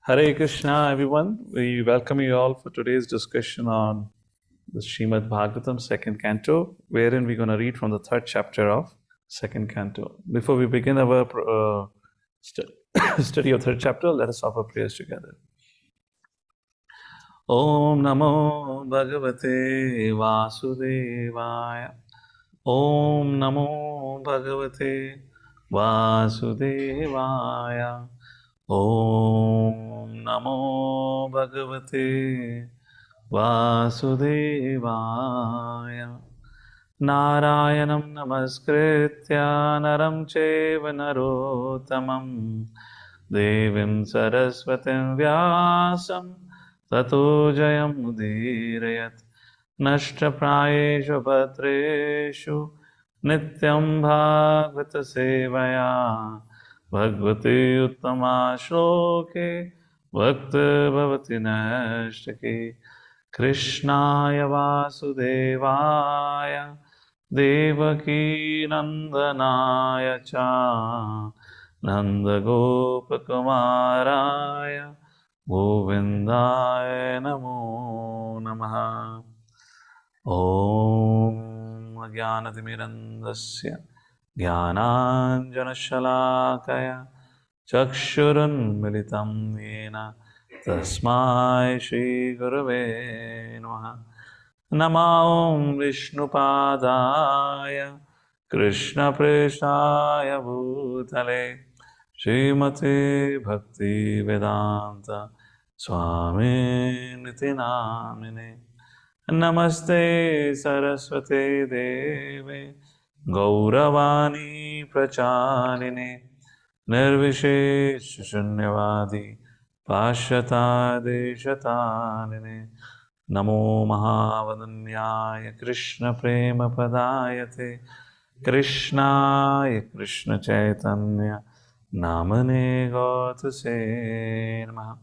Hare Krishna, everyone. We welcome you all for today's discussion on the Srimad Bhagavatam, second canto, wherein we're going to read from the third chapter of second canto. Before we begin our study of third chapter, let us offer prayers together. Om Namo Bhagavate Vasudevaya. Om Namo Bhagavate Vasudevaya. Om Namo Bhagavate Vasudevaya. Narayanam Namaskritya Naram Cheva Narottamam Devim Saraswatim Vyasam Tato Jayam Udirayat Nashtaprayeshu Bhatreshu Nityam Bhagavata Sevaya Bhagavate Uttama Shloke Bhakta Bhavati Nashtake Krishnaya Vasudevaya Devaki Nandanaya Cha Nanda Gopakumaraya Govindaya Namo Namaha. Om Ajnanatirmirandasya Jnananjanashalakaya Chakshurunmilitam Yena Tasmai Shri Gurave Namaha. Namo Vishnupadaya Krishna Preshaya Bhutale Srimate Bhakti Vedanta Swami Niti Namine. Namaste Saraswate Deve Gauravani Pracharine Nirvishesh Shunyavadi Pashyata Deshatarine. Namo Mahavadanyaya Krishna Prema Padayate Krishnaya Krishna Chaitanya Namane Gautase Namaha.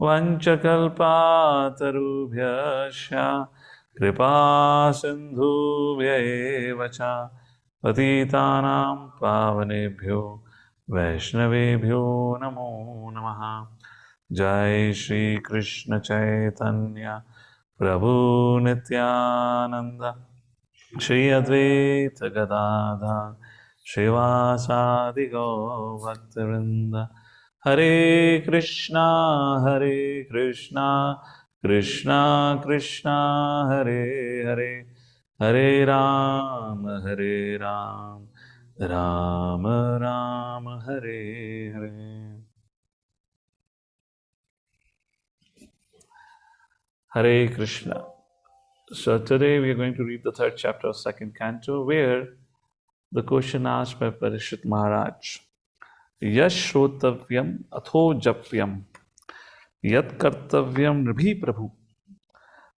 Vanchakalpatarubhyasya Kripa Sindhubhya eva cha Patitanam Pavanebhyo Vaishnavebhyo Namo Namaha. Jai Shri Krishna Chaitanya Prabhu Nityananda Shri Advaita Gadadhar Srivasadi Gaur Bhaktivinoda. Hare Krishna, Krishna Krishna, Hare Hare, Hare Rama, Rama Rama, Hare Hare. Hare Krishna. So today we are going to read the third chapter of second canto, where the question asked by Parishit Maharaj, Yash Shrotavyam Atho Japyam Yat Kartavyam Nibhi Prabhu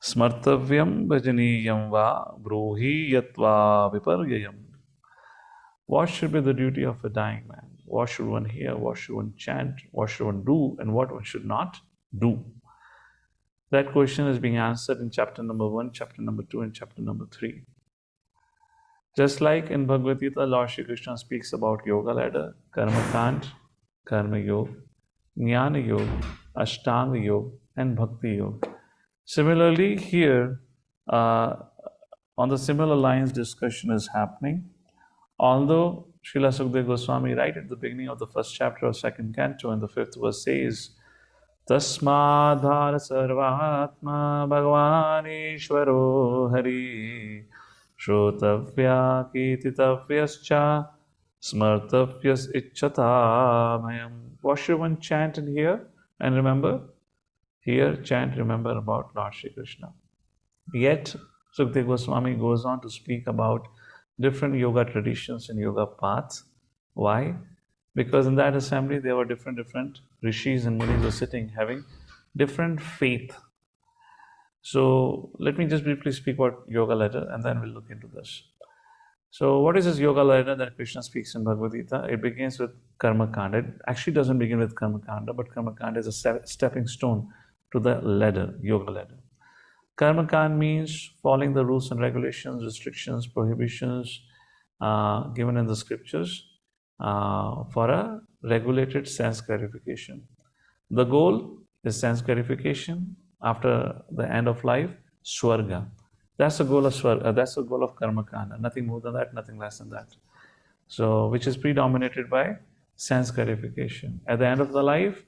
Smartavyam Bhajaniyam Va Brohi Yatva Viparyayam. What should be the duty of a dying man? What should one hear? What should one chant? What should one do? And what one should not do? That question is being answered in chapter number 1, chapter number 2, and chapter number 3. Just like in Bhagavad Gita, Lord Shri Krishna speaks about yoga ladder, karma kand, karma yoga, jnana yoga, ashtanga yoga, and bhakti yoga. Similarly, here, on the similar lines, discussion is happening. Although Srila Sukadeva Goswami, right at the beginning of the first chapter of second canto, in the 5th verse says, Tasmadhara sarvatma bhagavan ishvaro hari Shrotavya kititavyascha smartavyas icchatamayam. What should one chant and hear and remember? Hear, chant, remember about Lord Shri Krishna. Yet, Sukadeva Goswami goes on to speak about different yoga traditions and yoga paths. Why? Because in that assembly there were different rishis and munis were sitting having different faith. So let me just briefly speak about yoga ladder and then we'll look into this. So what is this yoga ladder that Krishna speaks in Bhagavad Gita? It begins with karma kanda. It actually doesn't begin with karma kanda, but karma kanda is a stepping stone to the ladder, yoga ladder. Karma kanda means following the rules and regulations, restrictions, prohibitions given in the scriptures for a regulated sense gratification. The goal is sense gratification. After the end of life, Swarga. That's the goal of Swarga. That's the goal of Karma Kanda. Nothing more than that, nothing less than that. So, which is predominated by sense gratification. At the end of the life,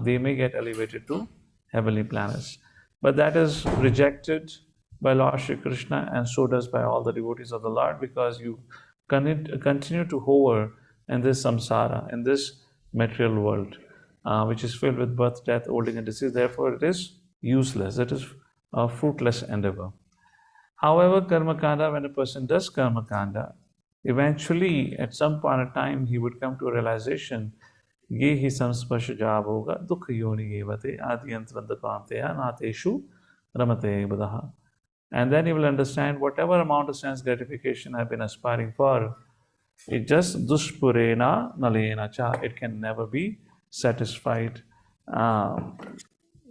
they may get elevated to heavenly planets. But that is rejected by Lord Shri Krishna, and so does by all the devotees of the Lord, because you continue to hover in this samsara, in this material world, which is filled with birth, death, old age, and disease. Therefore, it is useless. It is a fruitless endeavor. However, karma kanda, when a person does karma kanda, eventually, at some point in time, he would come to a realization, ye hi samsparsha javoga dukha yoni evate adyantvandakantaya nateshu ramate badaha. And then he will understand whatever amount of sense gratification I've been aspiring for, it just dushpurena nalena cha, it can never be satisfied.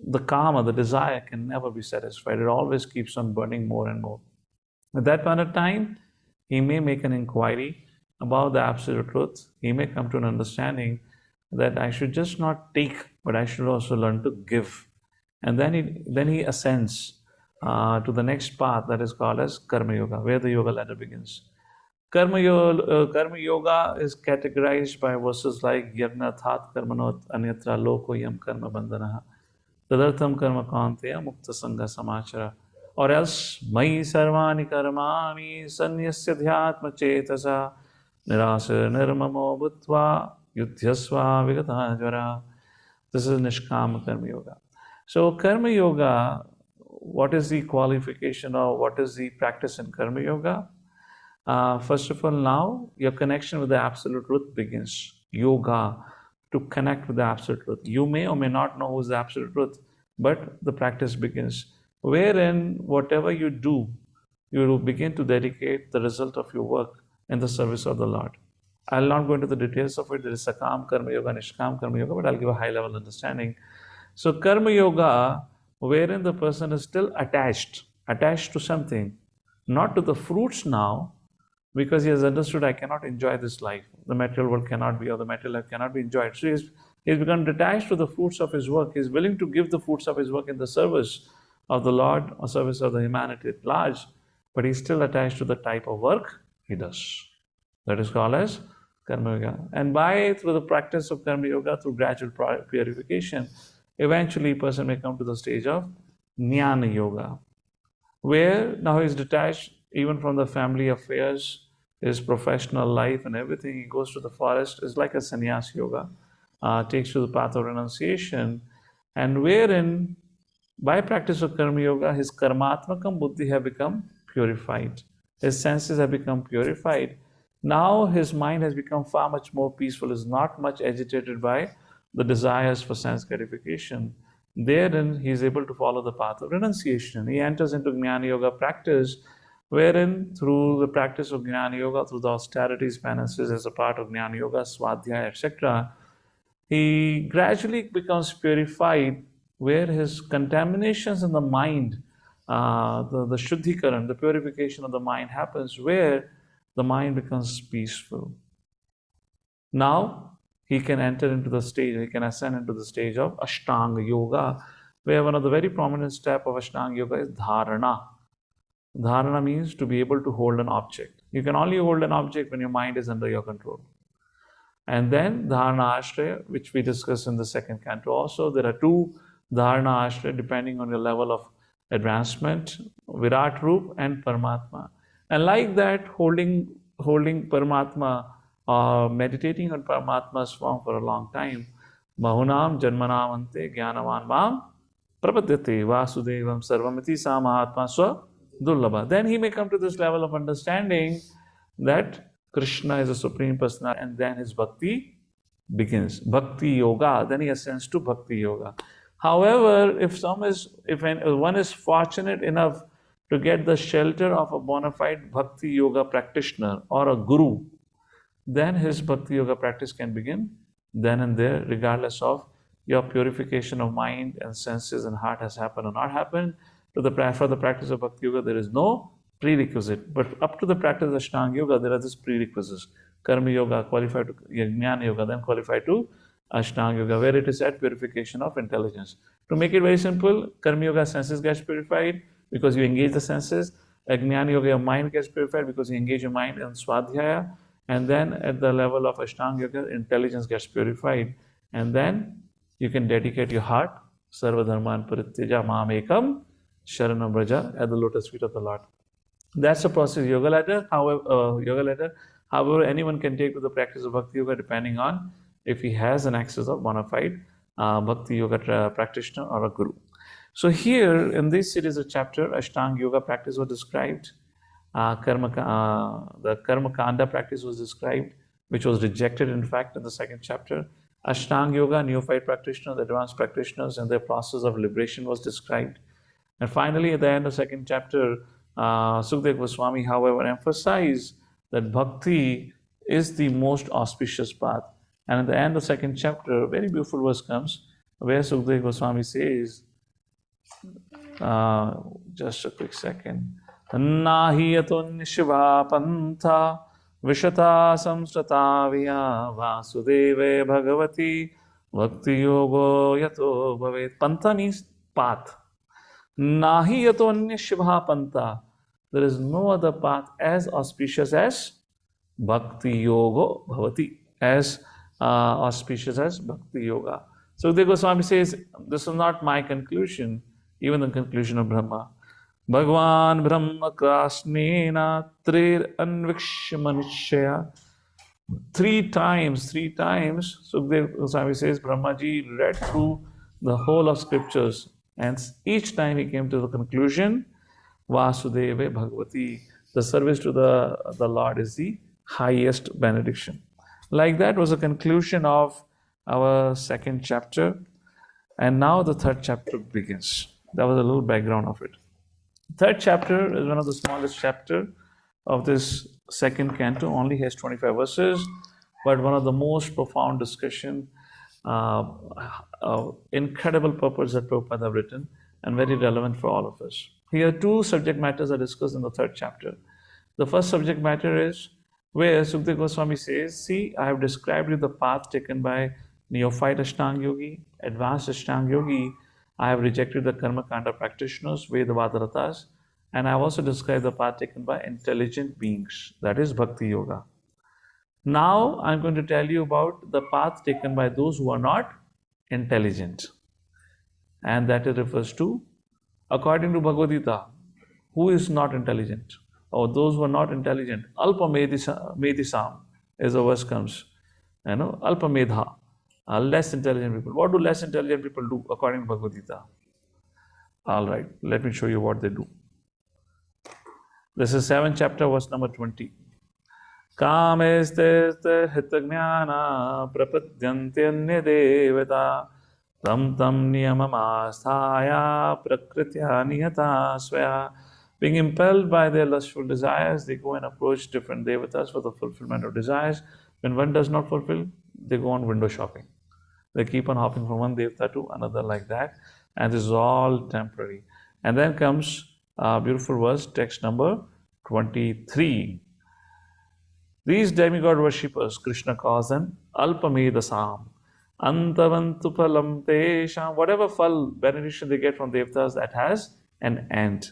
The kama, the desire, can never be satisfied. It always keeps on burning more and more. At that point of time, he may make an inquiry about the absolute truth. He may come to an understanding that I should just not take, but I should also learn to give. And then he ascends to the next path, that is called as Karma Yoga, where the yoga ladder begins. Karma Yoga is categorized by verses like Yagna That Karmanot Anyatra Loko Yam Karma Bandhanaha Tadartham Karma Kanteya Mukta Sangha Samachara, or else Mai Sarvani Karmani Sanyasya Dhyatma Chetasa Nirasa Nirmamo Bhutva Yudhyasva Vigata Jara. This is Nishkama Karma Yoga. So Karma Yoga, what is the qualification, or what is the practice in Karma Yoga? First of all, now your connection with the Absolute Truth begins. Yoga, to connect with the Absolute Truth. You may or may not know who is the Absolute Truth, but the practice begins. Wherein, whatever you do, you will begin to dedicate the result of your work in the service of the Lord. I'll not go into the details of it. There is Sakam Karma Yoga, Nishkam Karma Yoga, but I'll give a high level understanding. So, Karma Yoga, wherein the person is still attached to something, not to the fruits now, because he has understood, I cannot enjoy this life. The material world cannot be, or the material life cannot be enjoyed. So he's become detached to the fruits of his work. He's willing to give the fruits of his work in the service of the Lord, or service of the humanity at large, but he's still attached to the type of work he does. That is called as Karma Yoga. And through the practice of Karma Yoga, through gradual purification, eventually a person may come to the stage of Jnana Yoga, where now he's detached even from the family affairs, his professional life and everything. He goes to the forest. It's like a sannyas yoga, takes to the path of renunciation, and wherein, by practice of Karma Yoga, his karmatmakam buddhi have become purified. His senses have become purified. Now his mind has become far much more peaceful, is not much agitated by the desires for sense gratification. Therein, he is able to follow the path of renunciation. He enters into Jnana Yoga practice, wherein through the practice of Jnana Yoga, through the austerities, penances as a part of Jnana Yoga, Swadhyaya, etc., he gradually becomes purified, where his contaminations in the mind, the Shuddhikaran, the purification of the mind happens, where the mind becomes peaceful. Now, he can enter into the stage, he can ascend into the stage of Ashtanga Yoga, where one of the very prominent steps of Ashtanga Yoga is Dharana. Dharana means to be able to hold an object. You can only hold an object when your mind is under your control. And then Dharana Ashraya, which we discussed in the second canto also. There are two Dharana Ashraya depending on your level of advancement, Virat Roop and Paramatma. And like that, holding Paramatma, meditating on Paramatma's form for a long time, Bahunam Janmanam Ante Jnanavan Mam Prapadyate Vasudevam Sarvamiti Sa Mahatma Swa Dullabha. Then he may come to this level of understanding that Krishna is a Supreme Personality, and then his bhakti begins. Bhakti Yoga, then he ascends to Bhakti Yoga. However, if one is fortunate enough to get the shelter of a bona fide Bhakti Yoga practitioner or a guru, then his Bhakti Yoga practice can begin then and there, regardless of your purification of mind and senses and heart has happened or not happened. For the practice of Bhakti Yoga, there is no prerequisite. But up to the practice of Ashtanga Yoga, there are these prerequisites. Karma Yoga, qualified to Jnana Yoga, then qualified to Ashtanga Yoga, where it is at purification of intelligence. To make it very simple, Karma Yoga, senses gets purified because you engage the senses. Jnana Yoga, your mind gets purified because you engage your mind in Swadhyaya. And then at the level of Ashtanga Yoga, intelligence gets purified. And then you can dedicate your heart, Sarva Dharman Parityaja Mam Ekam Sharanam Braja, at the lotus feet of the Lord. That's the process. Yoga ladder, however, anyone can take to the practice of Bhakti Yoga depending on if he has an access of bona fide Bhakti Yoga practitioner or a guru. So here in this series of chapter, Ashtanga Yoga practice was described. The Karma Kanda practice was described, which was rejected in fact in the second chapter. Ashtanga Yoga, neophyte practitioners, advanced practitioners, and their process of liberation was described. And finally, at the end of the second chapter, Sukadeva Goswami, however, emphasized that bhakti is the most auspicious path. And at the end of the second chapter, a very beautiful verse comes where Sukadeva Goswami says, just a quick second, Nahi yatun shiva pantha vishata samsrata viya vasudeve bhagavati bhakti yogo yato bhavet. Pantha means path. Nahi yato anya shibha panta. There is no other path as auspicious as Bhakti Yoga Bhavati, as auspicious as Bhakti Yoga. So the Goswami says, this is not my conclusion, even the conclusion of Brahma. Bhagwan Brahma Krasnena Trir Anvikshya Manushya. Three times, Sukadeva Goswami says, Brahmaji read through the whole of scriptures, and each time he came to the conclusion, Vasudeva Bhagavati, the service to the Lord is the highest benediction. Like that was the conclusion of our second chapter. And now the third chapter begins. That was a little background of it. Third chapter is one of the smallest chapter of this second canto, only has 25 verses, but one of the most profound discussion, incredible purpose that Prabhupada have written and very relevant for all of us. Here, two subject matters are discussed in the third chapter. The first subject matter is where Sukadeva Goswami says, see, I have described you the path taken by neophyte Ashtanga Yogi, advanced Ashtanga Yogi. I have rejected the Karma Kanda practitioners, Vedavadaratas, and I have also described the path taken by intelligent beings, that is Bhakti Yoga. Now, I'm going to tell you about the path taken by those who are not intelligent. And that refers to, according to Bhagavad Gita, who is not intelligent? Or those who are not intelligent. Alpa medisam, as the verse comes. Alpa medha, less intelligent people. What do less intelligent people do according to Bhagavad Gita? All right, let me show you what they do. This is 7th chapter, verse number 20. Kameste hitagnana prapadyante devata tam niyamamasthaya prakritya niyata swaya. Being impelled by their lustful desires, they go and approach different devatas for the fulfillment of desires. When one does not fulfill, they go on window shopping. They keep on hopping from one devata to another like that. And this is all temporary. And then comes a beautiful verse, text number 23. These demigod worshippers, Krishna calls them Alpamedasam. Antavantu phalam tesham. Whatever phal, benediction they get from devatas, that has an end.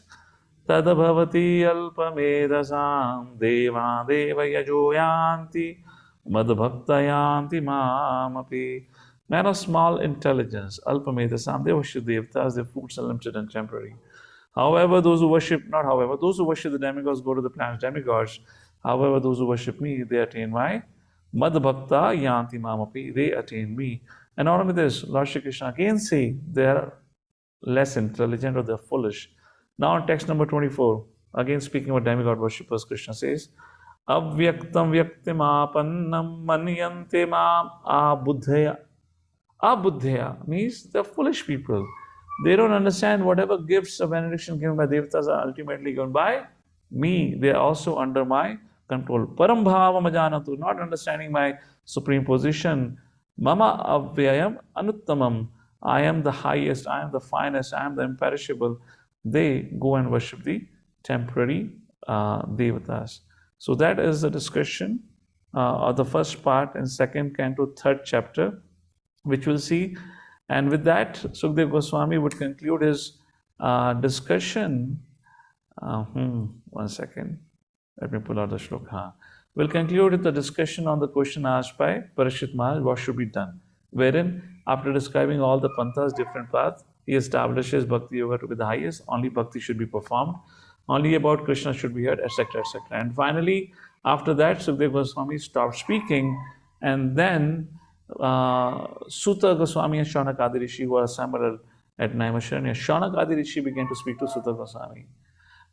Tadabhavati alpamedasam deva deva yajoyanti madbhaktayanti mamapi. Man of small intelligence, alpamedasam, they worship devatas, their fruits are limited and temporary. Those who worship the demigods go to the planet's demigods. However, those who worship me, they attain my madbhakta yanti mamapi, they attain me. And not only this, Lord Shri Krishna again say they are less intelligent or they are foolish. Now in text number 24, again speaking about demigod worshippers, Krishna says, Avyaktam vyaktimapannam manyante mam abudhaya. Abudhaya means the foolish people. They don't understand whatever gifts of benediction given by devatas are ultimately given by me. They are also under my control. Param bhavam ajanatu, not understanding my supreme position. Mama avyayam anuttamam. I am the highest, I am the finest, I am the imperishable. They go and worship the temporary devatas. So that is the discussion of the first part in second canto, third chapter which we'll see. And with that, Sukdev Goswami would conclude his discussion. One second. Let me pull out the shloka. We'll conclude the discussion on the question asked by Parikshit Maharaj, what should be done? Wherein, after describing all the panthas, different paths, he establishes Bhakti Yoga to be the highest, only Bhakti should be performed, only about Krishna should be heard, etc., etc. And finally, after that, Sukdev Goswami stopped speaking, and then Suta Goswami and Shaunakadi Rishi were assembled at Naimisharanya. Shaunakadi Rishi began to speak to Suta Goswami.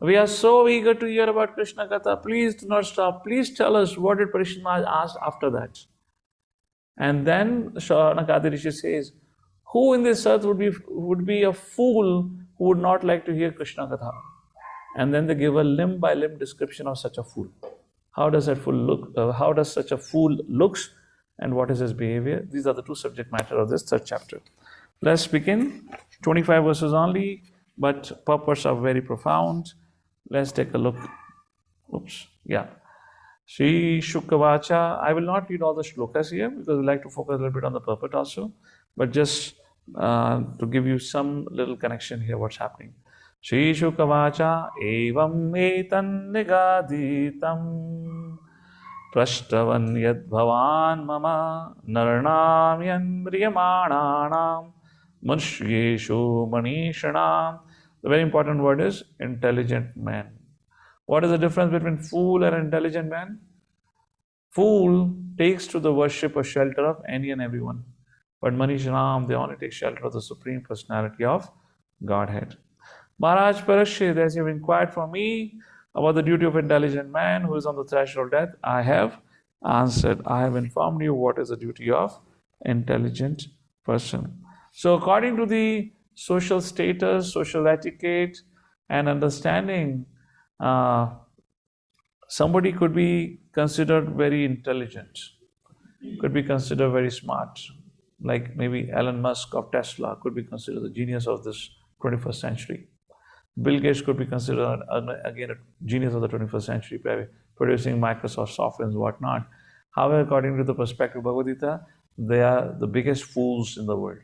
We are so eager to hear about Krishna Katha. Please do not stop. Please tell us, what did Parikshit Maharaj ask after that? And then Shaunakadi Rishi says, who in this earth would be a fool who would not like to hear Krishna Katha? And then they give a limb by limb description of such a fool. How does that fool look? How does such a fool looks, and what is his behavior? These are the two subject matter of this third chapter. Let's begin. 25 verses only, but purpose are very profound. Let's take a look. Oops. Yeah. Shri Shukavacha. I will not read all the shlokas here because we like to focus a little bit on the purport also, but just to give you some little connection here, what's happening. Shri Shukavacha evam etan nigaditam prashtavan yad bhavan mama narnam yan mriyamananam manusyeshu manishanam. The very important word is intelligent man. What is the difference between fool and intelligent man? Fool takes to the worship or shelter of any and everyone. But Manishanam, they only take shelter of the Supreme Personality of Godhead. Maharaj Parikshit, as you have inquired from me about the duty of intelligent man who is on the threshold of death, I have answered. I have informed you what is the duty of intelligent person. So according to the social status, social etiquette, and understanding, somebody could be considered very intelligent, could be considered very smart, like maybe Elon Musk of Tesla could be considered the genius of this 21st century. Bill Gates could be considered again a genius of the 21st century, producing Microsoft software and whatnot. However, according to the perspective of Bhagavad Gita, they are the biggest fools in the world.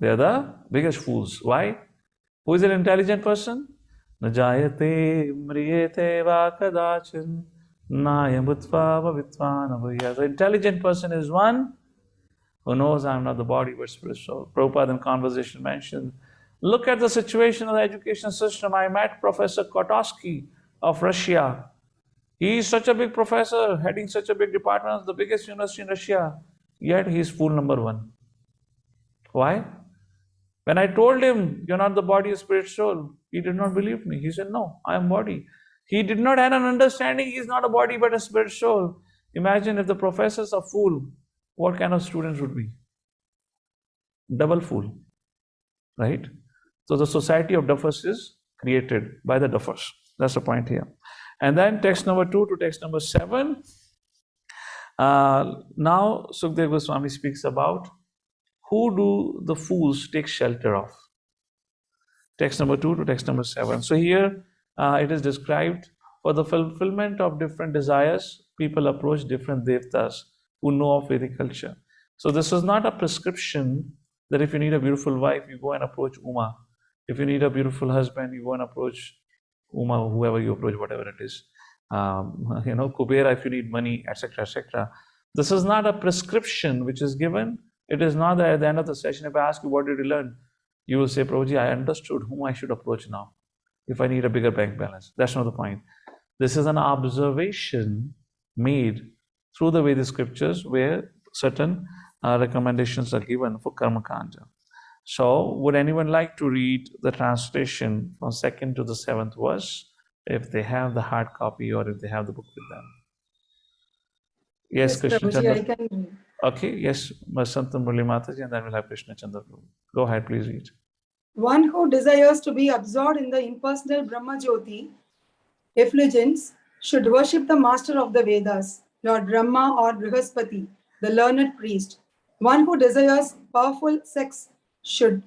They are the biggest fools. Why? Who is an intelligent person? Najayate mriyete va kadachin nayamutva bhavitvan. The intelligent person is one who knows I am not the body but spirit soul. Prabhupada in conversation mentioned, look at the situation of the education system. I met Professor Kotosky of Russia. He is such a big professor, heading such a big department, the biggest university in Russia. Yet he is fool number one. Why? When I told him, you're not the body, spirit, soul, he did not believe me. He said, no, I am body. He did not have an understanding he is not a body but a spirit, soul. Imagine if the professors are fool, what kind of students would be? Double fool, right? So the society of duffers is created by the duffers. That's the point here. And then text number 2 to text number 7. Now Sukdev Goswami speaks about who do the fools take shelter of. Text number 2 to text number 7. So here it is described, for the fulfillment of different desires, people approach different devtas who know of Vedic culture. So this is not a prescription that if you need a beautiful wife, you go and approach Uma. If you need a beautiful husband, you go and approach Uma, whoever you approach, whatever it is. Kubera if you need money, etc., etc. This is not a prescription which is given. It is not that at the end of the session, if I ask you, what did you learn? You will say, Prabhuji, I understood whom I should approach now if I need a bigger bank balance. That's not the point. This is an observation made through the Vedic scriptures where certain recommendations are given for Karma Kanja. So, would anyone like to read the translation from 2nd to the 7th verse, if they have the hard copy or if they have the book with them? Yes, Krishna Prabhuji, Chandra. I can read. Okay, yes, Santa Murli Mataji, and then we'll have Krishna Chandra. Go ahead, please read. One who desires to be absorbed in the impersonal Brahma Jyoti effulgence should worship the master of the Vedas, Lord Brahma or Brihaspati, the learned priest. One who desires powerful sex should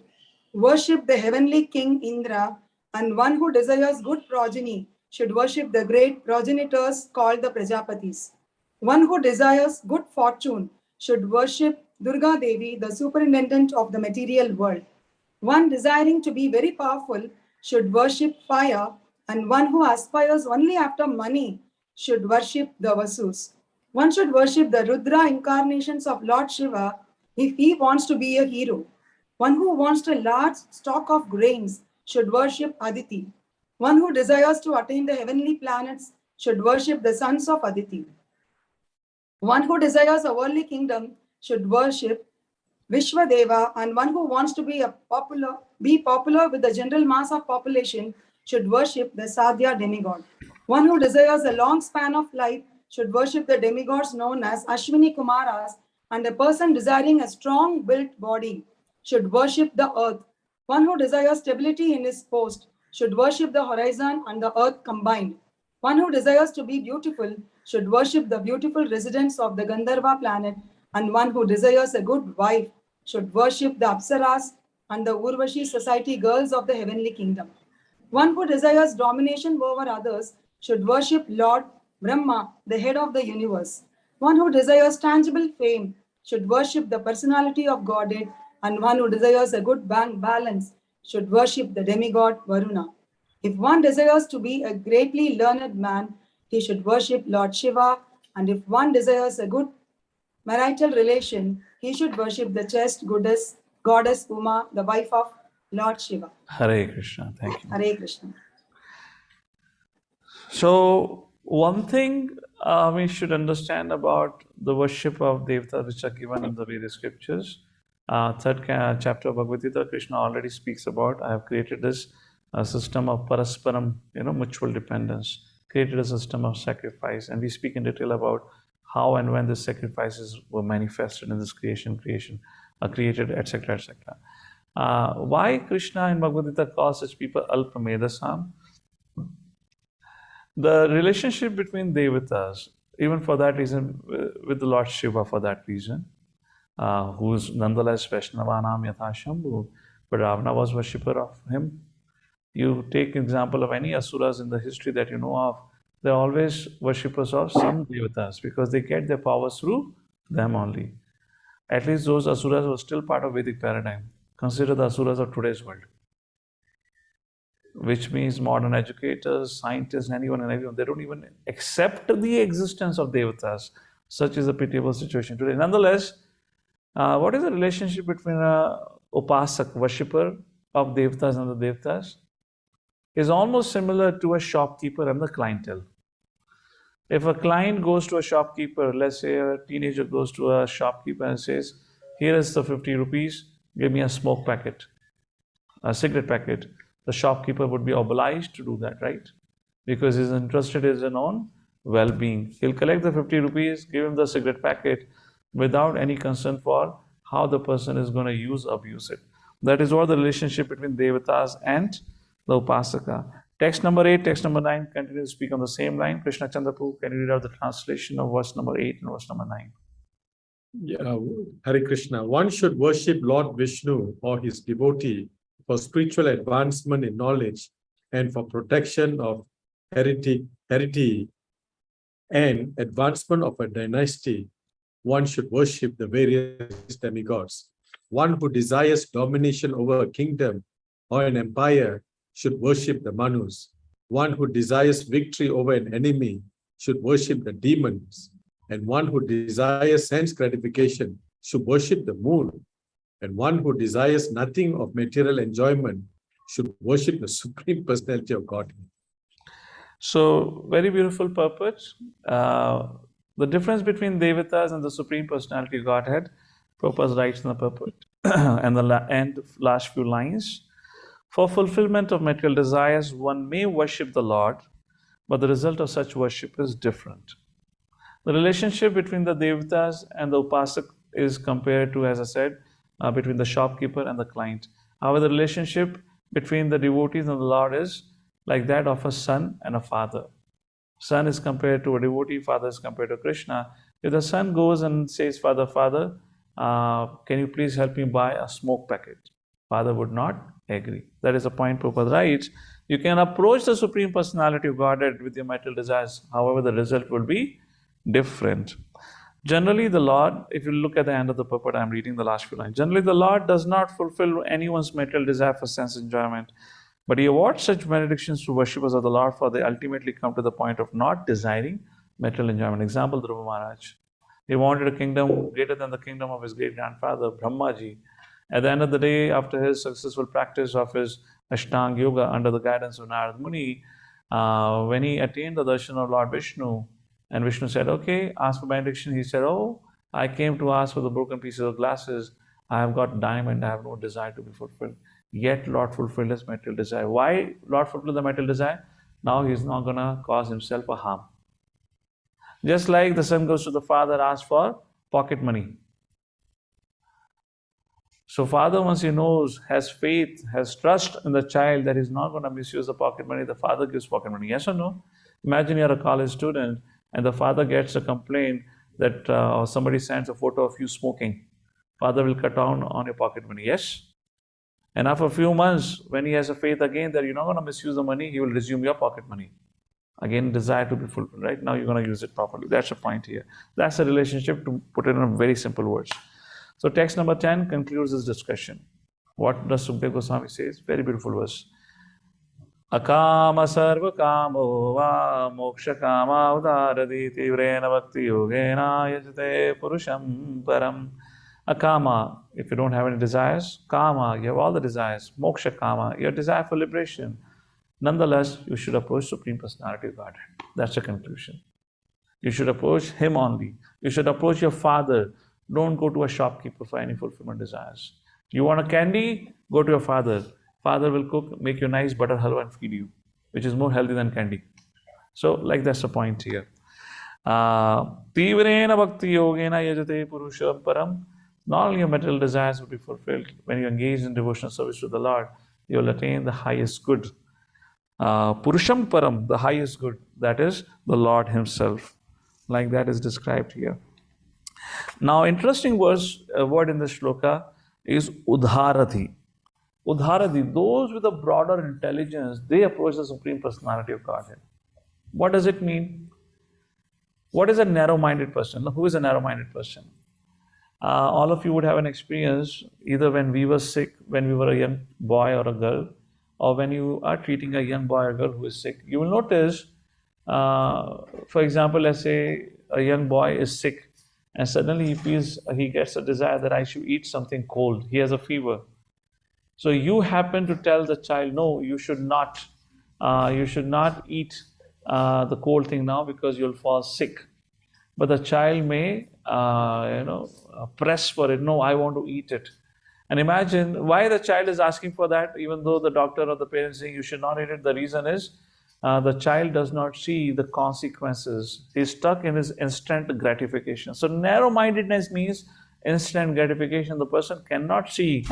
worship the heavenly king Indra, and one who desires good progeny should worship the great progenitors called the Prajapatis. One who desires good fortune should worship Durga Devi, the superintendent of the material world. One desiring to be very powerful should worship fire, and one who aspires only after money should worship the Vasus. One should worship the Rudra incarnations of Lord Shiva if he wants to be a hero. One who wants a large stock of grains should worship Aditi. One who desires to attain the heavenly planets should worship the sons of Aditi. One who desires a worldly kingdom should worship Vishwadeva, and one who wants to be popular with the general mass of population should worship the Sadhya demigod. One who desires a long span of life should worship the demigods known as Ashwini Kumaras, and a person desiring a strong built body should worship the earth. One who desires stability in his post should worship the horizon and the earth combined. One who desires to be beautiful should worship the beautiful residents of the Gandharva planet, and one who desires a good wife should worship the Apsaras and the Urvashi society girls of the heavenly kingdom. One who desires domination over others should worship Lord Brahma, the head of the universe. One who desires tangible fame should worship the personality of Godhead, and one who desires a good bank balance should worship the demigod Varuna. If one desires to be a greatly learned man, he should worship Lord Shiva, and if one desires a good marital relation, he should worship the chaste goddess Uma, the wife of Lord Shiva. Hare Krishna. Thank you. Hare Krishna. So, one thing we should understand about the worship of Devatas which are given in the various scriptures. Third chapter of Bhagavad Gita, Krishna already speaks about, I have created this system of parasparam, mutual dependence, created a system of sacrifice, and we speak in detail about how and when the sacrifices were manifested in this created, etc., etc. Why Krishna in Bhagavad Gita calls such people Alpamedasam? The relationship between Devatas, even for that reason, with the Lord Shiva for that reason, who is nonetheless Vaishnavanam Yatha Shambhu, but Ravana was worshipper of him. You take example of any asuras in the history that you know of, they're always worshippers of some Devatas because they get their powers through them only. At least those asuras were still part of Vedic paradigm. Consider the asuras of today's world, which means modern educators, scientists, anyone and everyone, they don't even accept the existence of Devatas. Such is a pitiable situation today. Nonetheless, what is the relationship between a upasak, worshipper of Devatas and the Devatas? Is almost similar to a shopkeeper and the clientele. If a client goes to a shopkeeper, let's say a teenager goes to a shopkeeper and says, here is the 50 rupees, give me a smoke packet, a cigarette packet. The shopkeeper would be obliged to do that, right? Because he's interested in his own well-being. He'll collect the 50 rupees, give him the cigarette packet without any concern for how the person is going to abuse it. That is what the relationship between Devatas and the Upasaka. Text number 8, text number 9 continue to speak on the same line. Krishna Chandrapur, can you read out the translation of verse number 8 and verse number 9? Yeah, Hare Krishna. One should worship Lord Vishnu or his devotee for spiritual advancement in knowledge and for protection of heredity and advancement of a dynasty. One should worship the various demigods. One who desires domination over a kingdom or an empire should worship the Manus. One who desires victory over an enemy should worship the demons. And one who desires sense gratification should worship the moon. And one who desires nothing of material enjoyment should worship the Supreme Personality of Godhead. So, very beautiful purport. The difference between Devatas and the Supreme Personality of Godhead, Prabhupada writes in the purport and the end last few lines. For fulfillment of material desires, one may worship the Lord, but the result of such worship is different. The relationship between the Devatas and the Upasak is compared to, as I said, between the shopkeeper and the client. However, the relationship between the devotees and the Lord is like that of a son and a father. Son is compared to a devotee, father is compared to Krishna. If the son goes and says, Father, can you please help me buy a smoke packet? Father would not agree. That is the point Prabhupada writes. You can approach the Supreme Personality of Godhead with your material desires. However, the result will be different. Generally, the Lord, if you look at the end of the purport, I'm reading the last few lines. Generally, the Lord does not fulfill anyone's material desire for sense enjoyment, but He awards such benedictions to worshippers of the Lord, for they ultimately come to the point of not desiring material enjoyment. Example, Dhruva Maharaj. He wanted a kingdom greater than the kingdom of his great-grandfather, Brahmaji. At the end of the day, after his successful practice of his Ashtanga Yoga under the guidance of Narad Muni, when he attained the darshan of Lord Vishnu, and Vishnu said, okay, ask for benediction. He said, oh, I came to ask for the broken pieces of glasses. I have got diamond. I have no desire to be fulfilled. Yet Lord fulfilled his material desire. Why Lord fulfilled the material desire? Now he's not going to cause himself a harm. Just like the son goes to the father, asks for pocket money. So father, once he knows, has faith, has trust in the child that he's not going to misuse the pocket money, the father gives pocket money. Yes or no? Imagine you're a college student and the father gets a complaint that somebody sends a photo of you smoking. Father will cut down on your pocket money. Yes? And after a few months, when he has a faith again that you're not going to misuse the money, he will resume your pocket money. Again, desire to be fulfilled, right? Now you're going to use it properly. That's the point here. That's the relationship, to put it in very simple words. So text number 10 concludes this discussion. What does Sukadeva Goswami say? Very beautiful verse. Akama sarva kamo va moksha kama udaradi tivrena bhakti yogena yajate purusham param. Akama, if you don't have any desires. Kama, you have all the desires. Moksha kama, your desire for liberation. Nonetheless, you should approach Supreme Personality of Godhead. That's the conclusion. You should approach Him only. You should approach your father. Don't go to a shopkeeper for any fulfillment desires. You want a candy? Go to your father. Father will cook, make you nice butter halwa and feed you, which is more healthy than candy. So, like that's the point here. Tivrena bhakti yogena yajate purusham param. Not only your material desires will be fulfilled, when you engage in devotional service to the Lord, you will attain the highest good. Purusham param, the highest good, that is the Lord Himself. Like that is described here. Now, interesting word in the shloka is udharati. Udharati, those with a broader intelligence, they approach the Supreme Personality of Godhead. What does it mean? What is a narrow-minded person? Who is a narrow-minded person? All of you would have an experience, either when we were sick, when we were a young boy or a girl, or when you are treating a young boy or girl who is sick. You will notice, for example, let's say a young boy is sick and suddenly he gets a desire that I should eat something cold. He has a fever. So you happen to tell the child, no, you should not eat the cold thing now because you'll fall sick. But the child may, press for it. No, I want to eat it. And imagine why the child is asking for that, even though the doctor or the parents saying you should not eat it. The reason is the child does not see the consequences. He's stuck in his instant gratification. So narrow-mindedness means instant gratification. The person cannot see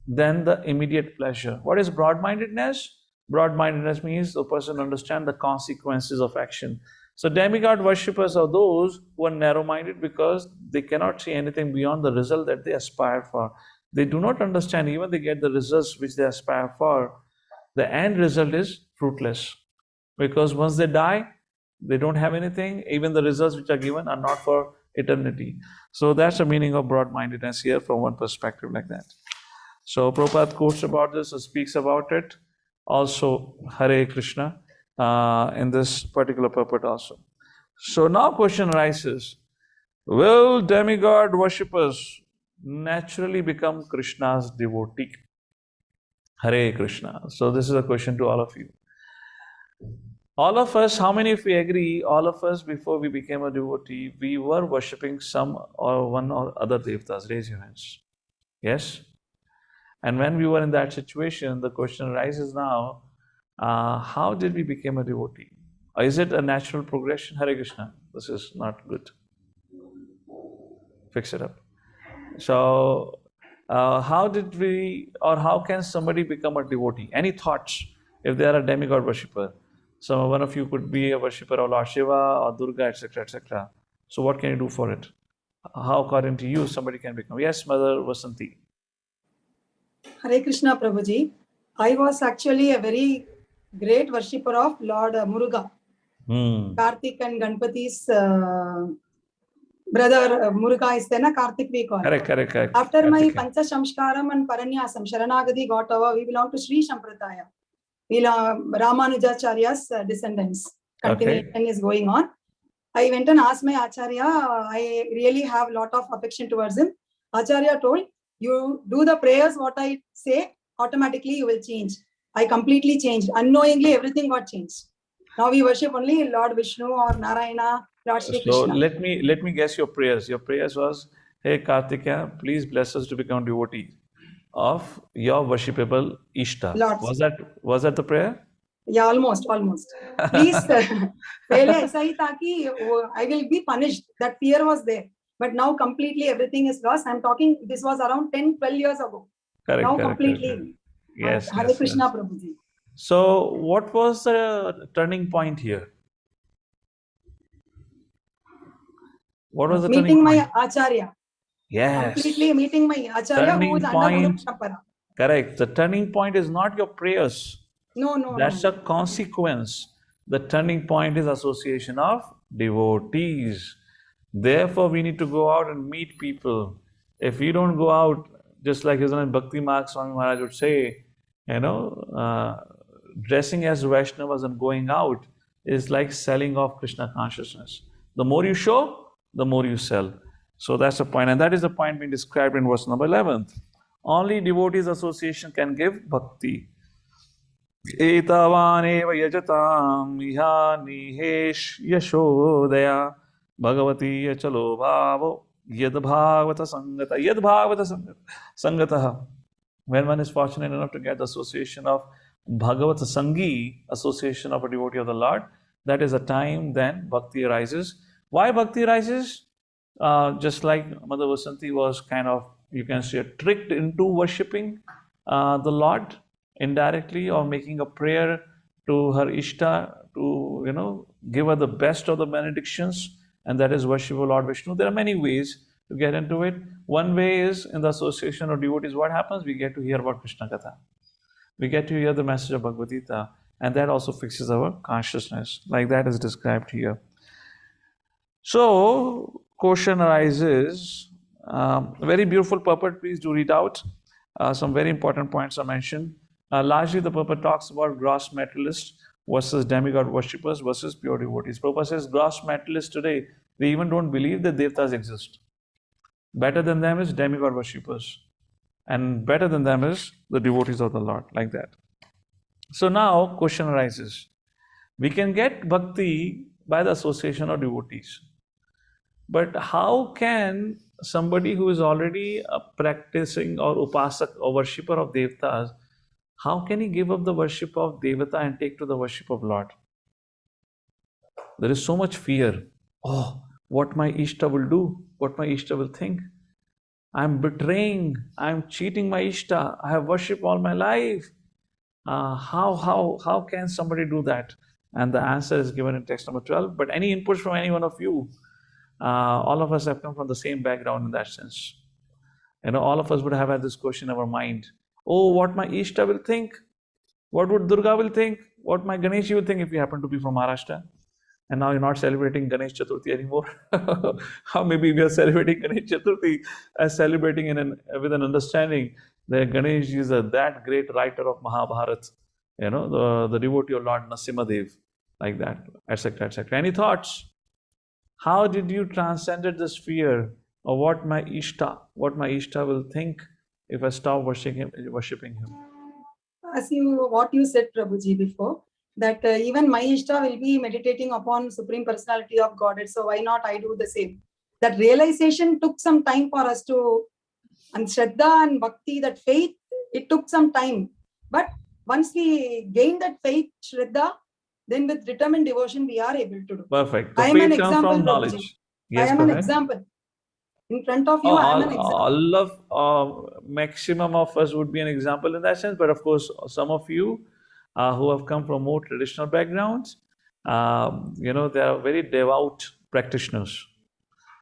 then the immediate pleasure. What is broad-mindedness? Broad-mindedness means the person understands the consequences of action. So demigod worshippers are those who are narrow-minded because they cannot see anything beyond the result that they aspire for. They do not understand, even they get the results which they aspire for, the end result is fruitless. Because once they die, they don't have anything. Even the results which are given are not for eternity. So that's the meaning of broad-mindedness here from one perspective like that. So Prabhupada quotes about this or speaks about it. Also, Hare Krishna in this particular purport also. So now question arises, will demigod worshippers naturally become Krishna's devotee? Hare Krishna. So this is a question to all of you. All of us, how many of you agree, all of us before we became a devotee, we were worshipping some or one or other devtas? Raise your hands. Yes? And when we were in that situation, the question arises now, how did we become a devotee? Or is it a natural progression? Hare Krishna. This is not good. Fix it up. So, how did we, or how can somebody become a devotee? Any thoughts if they are a demigod worshipper? So one of you could be a worshipper of Lord Shiva or Durga, etc., etc. So what can you do for it? How, according to you, somebody can become? Yes, Mother Vasanti. Hare Krishna, Prabhuji. I was actually a very great worshipper of Lord Muruga. Karthik and Ganpati's Brother Muruga is there, na Karthik we call. Correct. After my Karthikeya. Pancha Samskaram and Paranyasam, Sharanagati got over, we belong to Sri Sampradaya. We are Ramanujacharya's descendants. Continuation is going on. I went and asked my Acharya, I really have a lot of affection towards him. Acharya told, you do the prayers, what I say, automatically you will change. I completely changed. Unknowingly, everything got changed. Now we worship only Lord Vishnu or Narayana, Lord Shri So Krishna. let me guess your prayers. Your prayers was, hey Karthikeya, please bless us to become devotees of your worshipable Ishta. Lord. Was that the prayer? Yeah, almost. Please, पहले ऐसा ही था कि I will be punished. That fear was there. But now completely everything is lost. I'm talking, this was around 10-12 years ago. Now completely. Yes. Hare Krishna, Prabhuji. So what was the turning point here? What was the meeting turning my point? Acharya. Yes. Completely meeting my Acharya who is under Guru Parampara. Correct. The turning point is not your prayers. No. That's a consequence. The turning point is association of devotees. Therefore, we need to go out and meet people. If we don't go out, just like His Holiness Bhakti Marg Swami Maharaj would say, dressing as Vaishnavas and going out is like selling off Krishna consciousness. The more you show, the more you sell. So that's the point. And that is the point being described in verse number 11. Only devotees association can give bhakti. Etavaneva yajatam iha nihesh yashodaya bhagavati yachalo bhavo yad bhagavata sangataha. When one is fortunate enough to get the association of Bhagavata Sangi, association of a devotee of the Lord, that is a time then bhakti arises. Why bhakti arises? Just like Mother Vasanti was kind of, you can say, tricked into worshipping the Lord indirectly, or making a prayer to her Ishta to, give her the best of the benedictions, and that is worship of Lord Vishnu. There are many ways to get into it. One way is in the association of devotees. What happens? We get to hear about Krishna Katha. We get to hear the message of Bhagavad Gita, and that also fixes our consciousness, like that is described here. So, question arises, very beautiful purport, please do read out. Some very important points are mentioned. Largely, the purport talks about gross materialists versus demigod worshippers versus pure devotees. Prabhupada says gross materialists today, they even don't believe that devtas exist. Better than them is demigod worshippers, and better than them is the devotees of the Lord, like that. So now, question arises. We can get bhakti by the association of devotees. But how can somebody who is already a practicing or upasak or worshipper of devatas, how can he give up the worship of devata and take to the worship of Lord? There is so much fear. Oh, what my Ishta will do, what my Ishta will think. I'm betraying, I'm cheating my Ishta. I have worshipped all my life. How can somebody do that? And the answer is given in text number 12. But any inputs from any one of you? All of us have come from the same background in that sense. All of us would have had this question in our mind. Oh, what my Ishta will think? What would Durga will think? What my Ganesh will think if you happen to be from Maharashtra? And now you're not celebrating Ganesh Chaturthi anymore. How maybe we are celebrating Ganesh Chaturthi as celebrating with an understanding that Ganesh is that great writer of Mahabharata, the devotee of Lord Nrsimhadev, like that, etc., etc. Any thoughts? How did you transcend this fear of what my Ishta will think if I stop worshipping him? As what you said, Prabhuji, before, that even my Ishta will be meditating upon Supreme Personality of Godhead. So why not I do the same? That realization took some time for us to, and Shraddha and Bhakti, that faith, it took some time. But once we gain that faith, Shraddha, then with determined devotion, we are able to do. Perfect. I am an example, from knowledge. Prabhuji. Yes, I am an example. In front of you, I am an example. All of maximum of us would be an example in that sense. But of course, some of you who have come from more traditional backgrounds, they are very devout practitioners.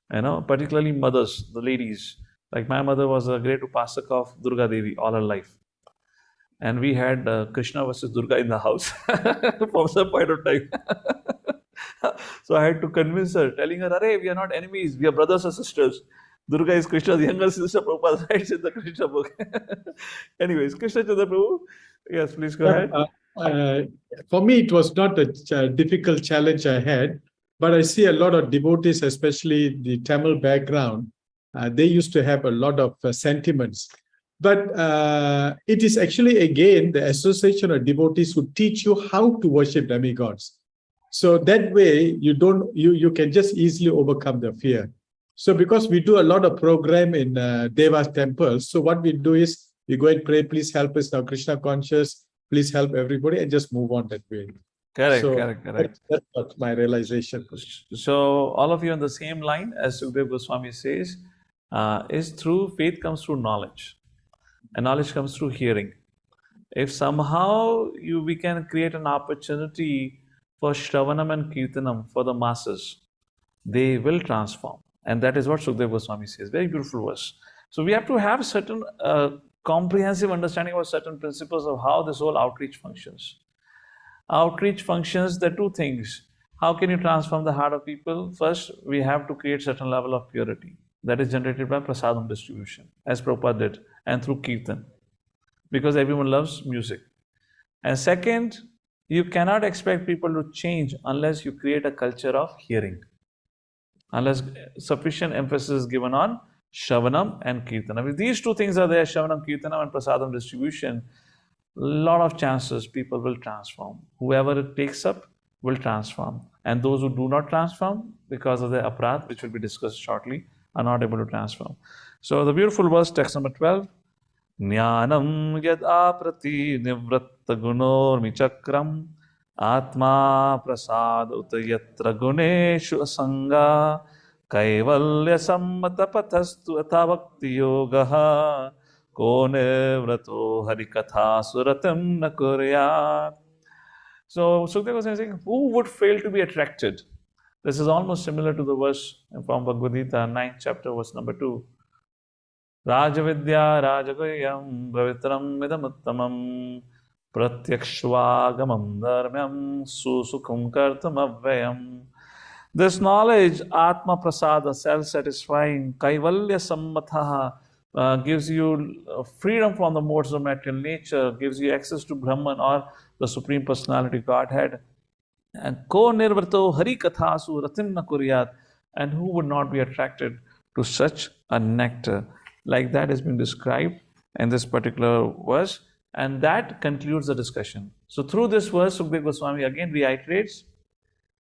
Particularly mothers, the ladies. Like my mother was a great upasak of Durga Devi all her life. And we had Krishna versus Durga in the house for some point of time. So I had to convince her, telling her, "Arey, we are not enemies, we are brothers and sisters." Durga is Krishna's younger sister, Prabhupada writes in the Krishna book. Anyways, Krishna Chandra Prabhu, yes, please go ahead. For me, it was not a difficult challenge I had, but I see a lot of devotees, especially the Tamil background, they used to have a lot of sentiments. But it is actually, again, the association of devotees who teach you how to worship demigods. So that way, you can just easily overcome the fear. So because we do a lot of program in Deva's temples, so what we do is we go and pray, please help us now, Krishna conscious, please help everybody, and just move on that way. Correct. That's what my realization. So all of you on the same line, as Sukdev Goswami says, is through faith comes through knowledge, and knowledge comes through hearing. If somehow we can create an opportunity for Shravanam and Kirtanam for the masses, they will transform. And that is what Sukdev Goswami says. Very beautiful verse. So we have to have certain comprehensive understanding of certain principles of how this whole outreach functions. Outreach functions, there are two things. How can you transform the heart of people? First, we have to create certain level of purity that is generated by prasadam distribution, as Prabhupada did, and through kirtan, because everyone loves music. And second, you cannot expect people to change unless you create a culture of hearing, unless sufficient emphasis is given on Shravanam and Kirtanam. If these two things are there, Shravanam, Kirtanam, and Prasadam distribution, a lot of chances people will transform. Whoever it takes up will transform. And those who do not transform, because of their aparat, which will be discussed shortly, are not able to transform. So the beautiful verse, text number 12. Jnanam yad aprati nivratta gunor michakram atma prasad utayatra guneshu asanga kaivalya sammata pathastu atha bhakti yogaha ko nivrato harikatha suratam na kuryat. So Sukdev was saying, who would fail to be attracted? This is almost similar to the verse from Bhagavad Gita, 9th chapter, verse number 2. Rajavidya Rajaguryam Bhavitram Vidamuttamam Pratyakshvagamam Dharmyam Susukham Kartam Avvayam. This knowledge, Atma Prasada, self-satisfying, Kaivalya Sammatha, gives you freedom from the modes of material nature, gives you access to Brahman or the Supreme Personality Godhead. And Ko Nirvrto Hari Kathasu Ratim Na Kuryat. And who would not be attracted to such a nectar? Like that is being described in this particular verse, and that concludes the discussion. So through this verse, Sukdev Goswami again reiterates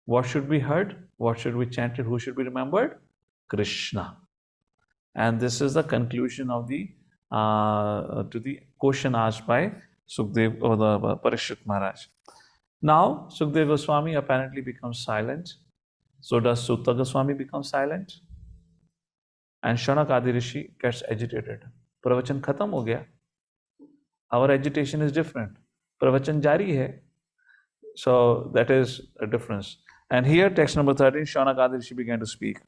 what should be heard, what should be chanted, who should be remembered? Krishna. And this is the conclusion of the to the question asked by Sukdev or the Parikshit Maharaj. Now Sukdev Goswami apparently becomes silent. So does Sutta Goswami become silent? And Shanak Adi Rishi gets agitated. Pravachan khatam ho gaya. Our agitation is different. Pravachan jari hai. So that is a difference. And here, text number 13, Shanak Adi Rishi began to speak.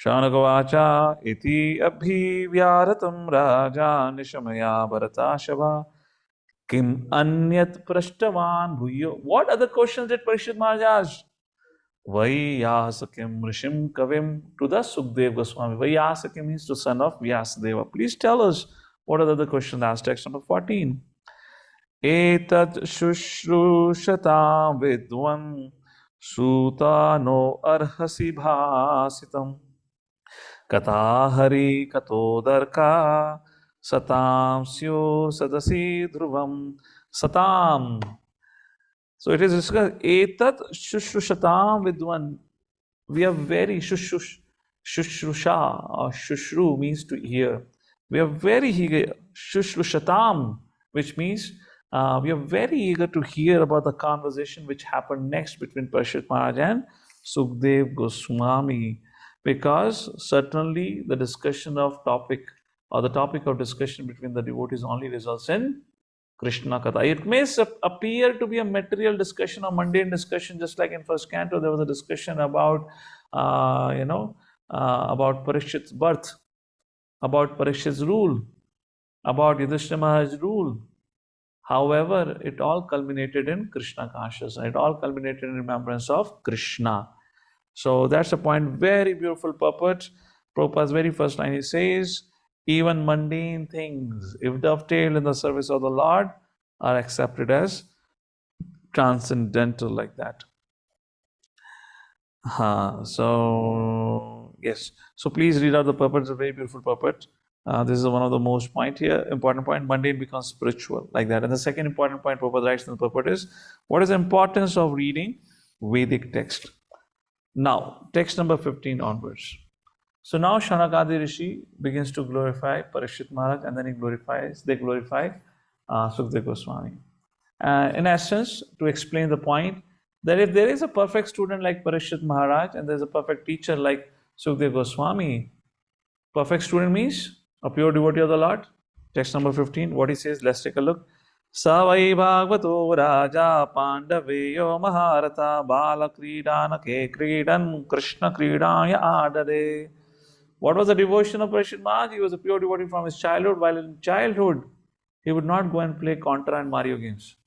Shanakavacha iti abhi vyaratam raja nishamaya bharata shabha kim anyat prashtavan bhuyo. What other questions did Parikshit Maharaj ask? Vaiyasakim Rishim Kavim, to the Sukdev Goswami. Vaiyasakim means the son of Vyasadeva. Please tell us what are the other questions asked. Text number 14. Etat shushrushatam vidwan suta no arhasi bhasitam katahari katodarka satam syo sadasi dhruvam satam. So it is discussed, etat shushrushatam vidwan. We are very shushrusha or shushru means to hear. We are very eager, shushrushatam, which means we are very eager to hear about the conversation which happened next between Parikshit Maharaj and Sukdev Goswami, because certainly the discussion of topic or the topic of discussion between the devotees only results in Krishna Katha. It may appear to be a material discussion or mundane discussion, just like in first canto there was a discussion about, about Parikshit's birth, about Parikshit's rule, about Yudhishthira Maharaj's rule. However, it all culminated in Krishna consciousness. It all culminated in remembrance of Krishna. So that's the point. Very beautiful purport. Prabhupada's very first line, he says, even mundane things, if dovetailed in the service of the Lord, are accepted as transcendental, like that. So yes. So please read out the purport. It's a very beautiful purport. This is one of the most important point. Mundane becomes spiritual, like that. And the second important point Prabhupada writes in the purport is, what is the importance of reading Vedic text? Now, text number 15 onwards. So now Shanakadi Rishi begins to glorify Parikshit Maharaj, and then they glorify Sukadeva Goswami. In essence, to explain the point, that if there is a perfect student like Parikshit Maharaj and there's a perfect teacher like Sukadeva Goswami, perfect student means a pure devotee of the Lord. Text number 15, what he says, let's take a look. Savai Bhagavato Raja Pandaveyo Maharata Bala Kridanake Kridan Krishna Kridaya Adare. What was the devotion of Parikshit Maharaj? He was a pure devotee from his childhood. While in childhood, he would not go and play Contra and Mario games.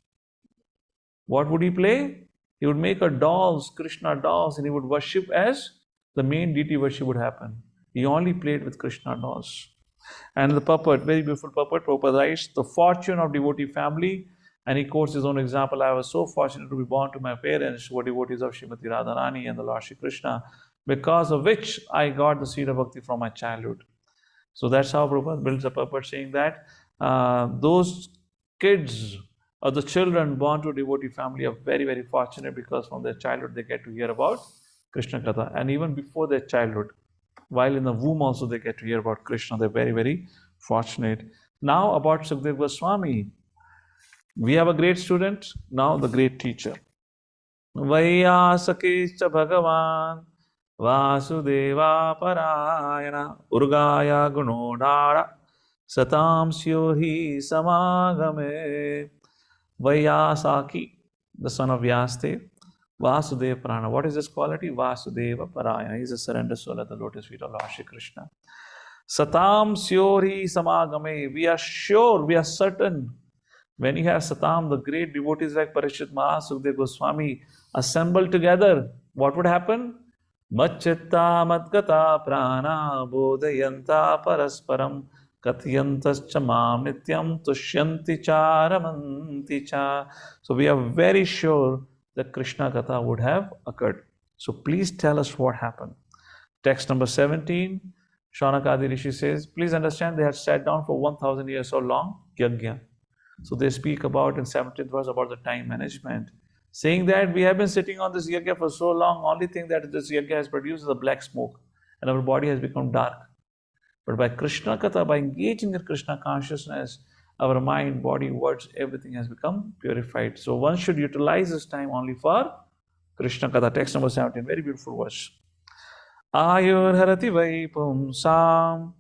What would he play? He would make a dolls, Krishna dolls, and he would worship as the main deity worship would happen. He only played with Krishna dolls. And the purport, very beautiful purport, Prabhupada writes, the fortune of devotee family, and he quotes his own example, I was so fortunate to be born to my parents who were devotees of Srimati Radharani and the Lord Shri Krishna, because of which I got the seed of bhakti from my childhood. So that's how Prabhupada builds a purport, saying that those kids or the children born to a devotee family are very, very fortunate, because from their childhood they get to hear about Krishna Katha. And even before their childhood, while in the womb also they get to hear about Krishna. They're very, very fortunate. Now about Sukadeva Goswami. We have a great student, now the great teacher. Vaiyasakischa Bhagavan Vasudeva Parayana Urgaya Gunodara Satam Syori Samagame. Vaiyasaki, the son of Vyastev, Vasudeva Prana. What is this quality? Vasudeva Parayana. He is a surrender soul at the lotus feet of Lord Shri Krishna. Satam Syori Samagame. We are sure, we are certain. When you have Satam, the great devotees like Parikshit Maharaj, Sukadeva Goswami assembled together, what would happen? Machitta Madgata Prana Bodhayanta Parasparam Katyantascha Mam Nityam Tushyanti Charamanti Cha. So we are very sure that Krishna Katha would have occurred. So please tell us what happened. Text number 17, Shaunakadi Rishi says, please understand they had sat down for 1000 years so long, Yajna. So they speak about in 17th verse about the time management, saying that we have been sitting on this yajna for so long, only thing that this yajna has produced is a black smoke and our body has become dark. But by Krishna Katha, by engaging in Krishna consciousness, our mind, body, words, everything has become purified. So one should utilize this time only for Krishna Katha. Text number 17, very beautiful verse. Ayur harati vaipum sam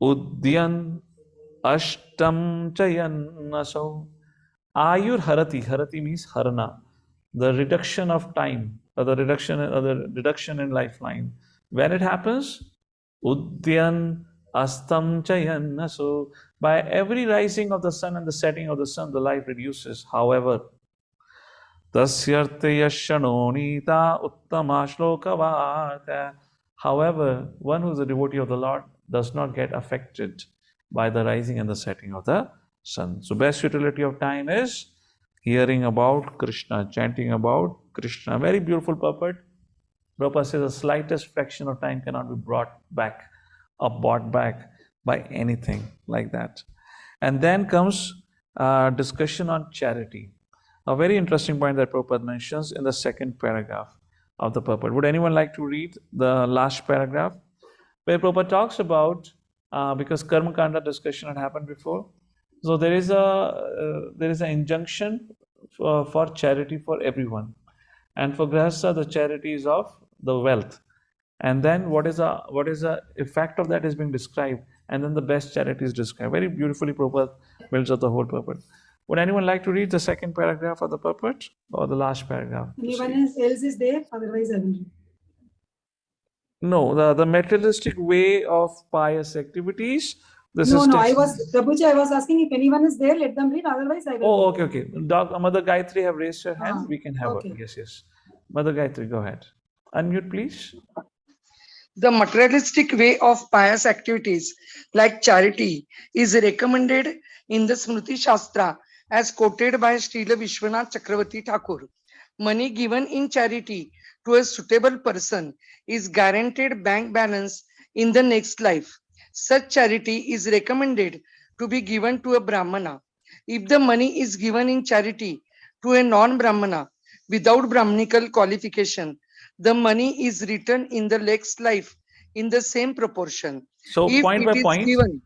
udyan ashtam chayan naso. Ayur harati. Harati means harana. The reduction of time, or the reduction in lifeline. When it happens, udyan astam chayan naso. By every rising of the sun and the setting of the sun, the life reduces. However, tasyarte yashanonita uttama shlokavarta. However, one who is a devotee of the Lord does not get affected by the rising and the setting of the sun. So best utility of time is hearing about Krishna, chanting about Krishna. Very beautiful purport. Prabhupada says the slightest fraction of time cannot be brought back or bought back by anything like that. And then comes discussion on charity. A very interesting point that Prabhupada mentions in the second paragraph of the purport. Would anyone like to read the last paragraph? Where Prabhupada talks about, because Karma Kanda discussion had happened before, so there is an injunction for charity for everyone. And for Grihastha, the charity is of the wealth. And then what is the effect of that is being described, and then the best charity is described. Very beautifully Prabhupada builds up the whole purport. Would anyone like to read the second paragraph of the purport or the last paragraph? Anyone else is there? Otherwise, I will read. No, the materialistic way of pious activities. No, I was asking if anyone is there, let them read. Otherwise, I will. Oh, okay. Mother Gayatri have raised her hand. We can have her. Yes. Mother Gayatri, go ahead. Unmute, please. The materialistic way of pious activities like charity is recommended in the Smriti Shastra as quoted by Srila Vishwanath Chakravarti Thakur. Money given in charity to a suitable person is guaranteed bank balance in the next life. Such charity is recommended to be given to a Brahmana. If the money is given in charity to a non-Brahmana without Brahmanical qualification, the money is returned in the next life in the same proportion. So If point it by is point. given,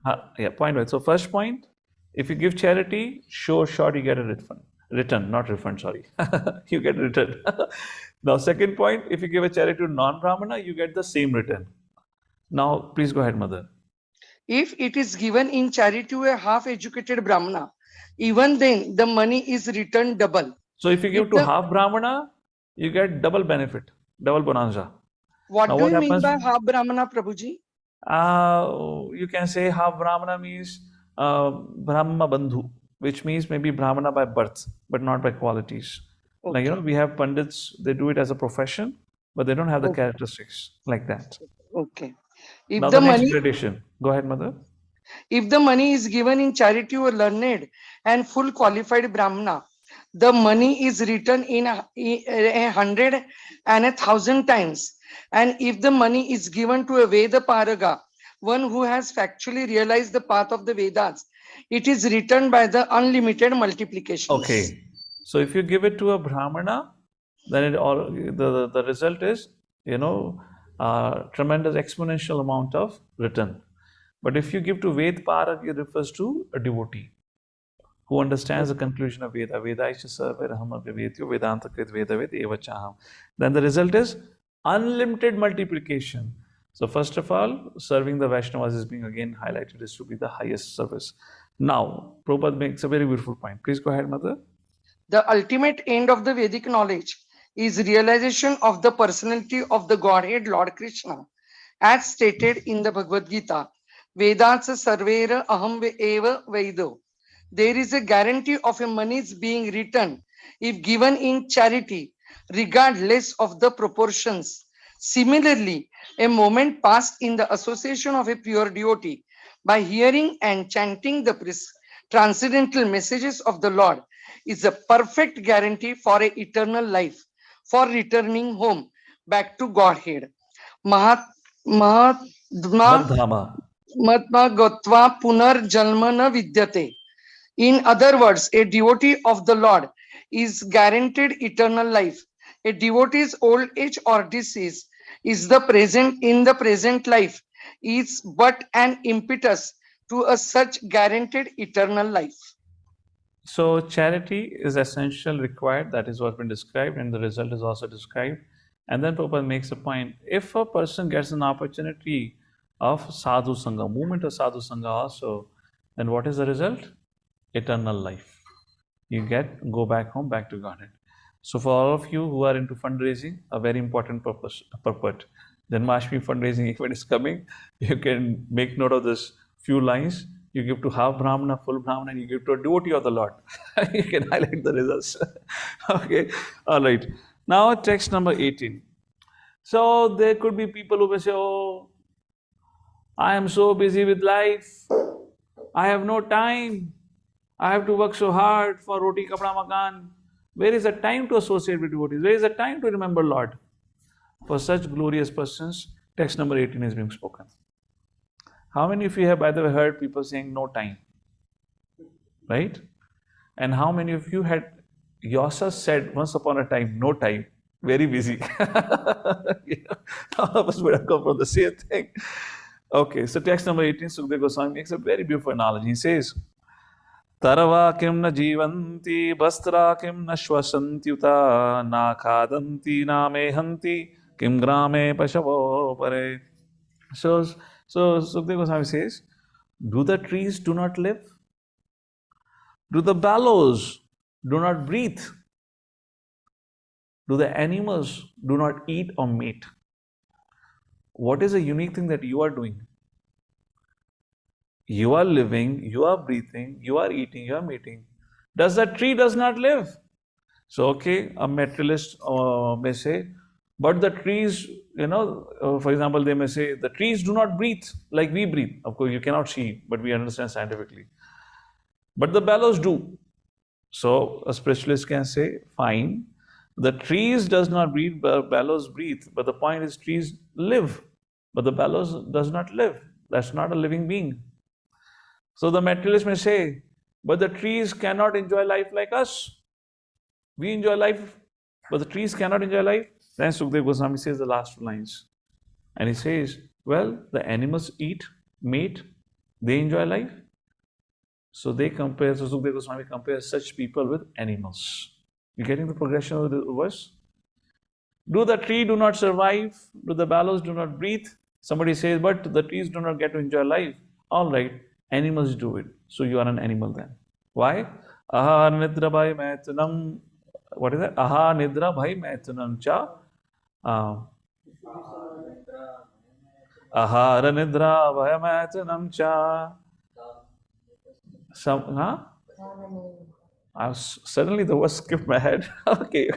Point by. So first point, if you give charity, sure shot you get a return, not refund, sorry. You get return. Now second point, if you give a charity to non-Brahmana, you get the same return. Now please go ahead, mother. if it is given in charity to a half-educated Brahmana, even then the money is returned double. So if you give If to the- half Brahmana, you get double benefit, double bonanza. What Now do what you mean happens? by half Brahmana, Prabhuji? You can say half Brahmana means Brahma Bandhu, which means maybe Brahmana by birth, but not by qualities. Like, Okay. we have Pandits, they do it as a profession, but they don't have the Okay. characteristics like that. Okay. If Now the the next money gradation. Go ahead, mother. If the money is given in charity to a learned and full qualified Brahmana, the money is returned in 100 and 1,000 times. And if the money is given to a Veda Paraga, one who has factually realized the path of the Vedas, it is returned by the unlimited multiplications. Okay. So if you give it to a Brahmana, then the result is, tremendous exponential amount of return. But if you give to Ved Parak, it refers to a devotee who understands the conclusion of Veda. Vedaisha sarvaraham avyavityo Vedanta krit Vedavid eva chaham. Then the result is unlimited multiplication. So first of all, serving the Vaishnavas is being again highlighted as to be the highest service. Now, Prabhupada makes a very beautiful point. Please go ahead, mother. The ultimate end of the Vedic knowledge is realization of the personality of the Godhead Lord Krishna, as stated in the Bhagavad Gita. Vedatsa sarvera aham eva vedo. There is a guarantee of a money's being returned if given in charity, regardless of the proportions. Similarly, a moment passed in the association of a pure devotee by hearing and chanting the transcendental messages of the Lord is a perfect guarantee for an eternal life, for returning home back to Godhead. Mahatma Madhama. Gotva punar jalmana vidyate. In other words, a devotee of the Lord is guaranteed eternal life. A devotee's old age or disease is the present life is but an impetus to a such guaranteed eternal life. So charity is essential, required. That is what's been described, and the result is also described. And then Prabhupada makes a point. If a person gets an opportunity of sadhu sangha, movement of sadhu sangha also, then what is the result? Eternal life. You go back home, back to Godhead. So for all of you who are into fundraising, a very important purpose. Then Janmashtami fundraising event is coming. You can make note of this few lines. You give to half Brahmana, full Brahmana, and you give to a devotee of the Lord. You can highlight the results. Okay, all right. Now text number 18. So there could be people who will say, oh, I am so busy with life. I have no time. I have to work so hard for roti, kapda, makan. Where is the time to associate with devotees? Where is the time to remember Lord? For such glorious persons, text number 18 is being spoken. How many of you have, by the way, heard people saying no time? Right? And how many of you had yourself said once upon a time, no time, very busy? All of us would have come from the same thing. Okay, so text number 18, Sukdev Goswami makes a very beautiful analogy. He says, Tarava kim na jivanti, bastra kim na shwasantyuta, na khadanti na mehanti, kim grame pashavo pare. So Sukdev Goswami says, do the trees do not live? Do the bellows do not breathe? Do the animals do not eat or mate? What is a unique thing that you are doing? You are living, you are breathing, you are eating, you are mating. Does the tree does not live? So, okay, a materialist may say, But the trees, for example, they may say the trees do not breathe like we breathe. Of course, you cannot see, but we understand scientifically. But the bellows do. So a spiritualist can say, fine, the trees does not breathe, but bellows breathe. But the point is, trees live, but the bellows does not live. That's not a living being. So the materialist may say, but the trees cannot enjoy life like us. We enjoy life, but the trees cannot enjoy life. Then Sukdev Goswami says the last two lines. And he says, well, the animals eat, mate, they enjoy life. So Sukdev Goswami compares such people with animals. You getting the progression of the verse? Do the tree do not survive? Do the bellows do not breathe? Somebody says, but the trees do not get to enjoy life. All right, animals do it. So you are an animal then. Why? Aha nidra bhai maitunam. What is that? Aha nidra bhai maitunam cha. Aha nidra bhai maitunam cha. Suddenly the words skipped my head. Okay,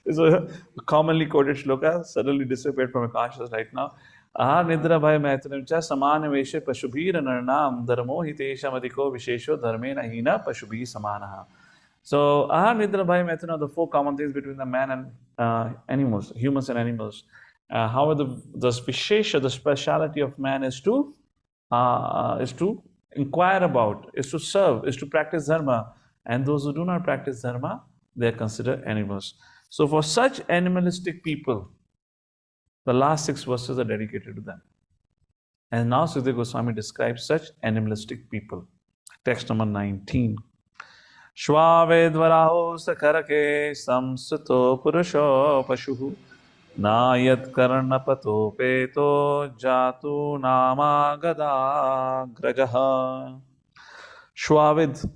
it's a commonly quoted shloka, suddenly disappeared from my consciousness right now. Aha nidra bhai maitunam cha samana veshe pashubhir narnam dharmo hitesham adhiko vishesho dharmena hina pashubhi samanaha. So aha nidra bhai maitunam, the four common things between the man and animals, humans and animals. However, the vishesha, the speciality of man is to inquire about, is to serve, is to practice dharma. And those who do not practice dharma, they are considered animals. So for such animalistic people, the last 6 verses are dedicated to them. And now Sukdev Goswami describes such animalistic people. Text number 19. Shvavedvaraho sakharake samsuto purusho pashuhu nayat karnapato peto jatu nama gada grajaha. Shvavid,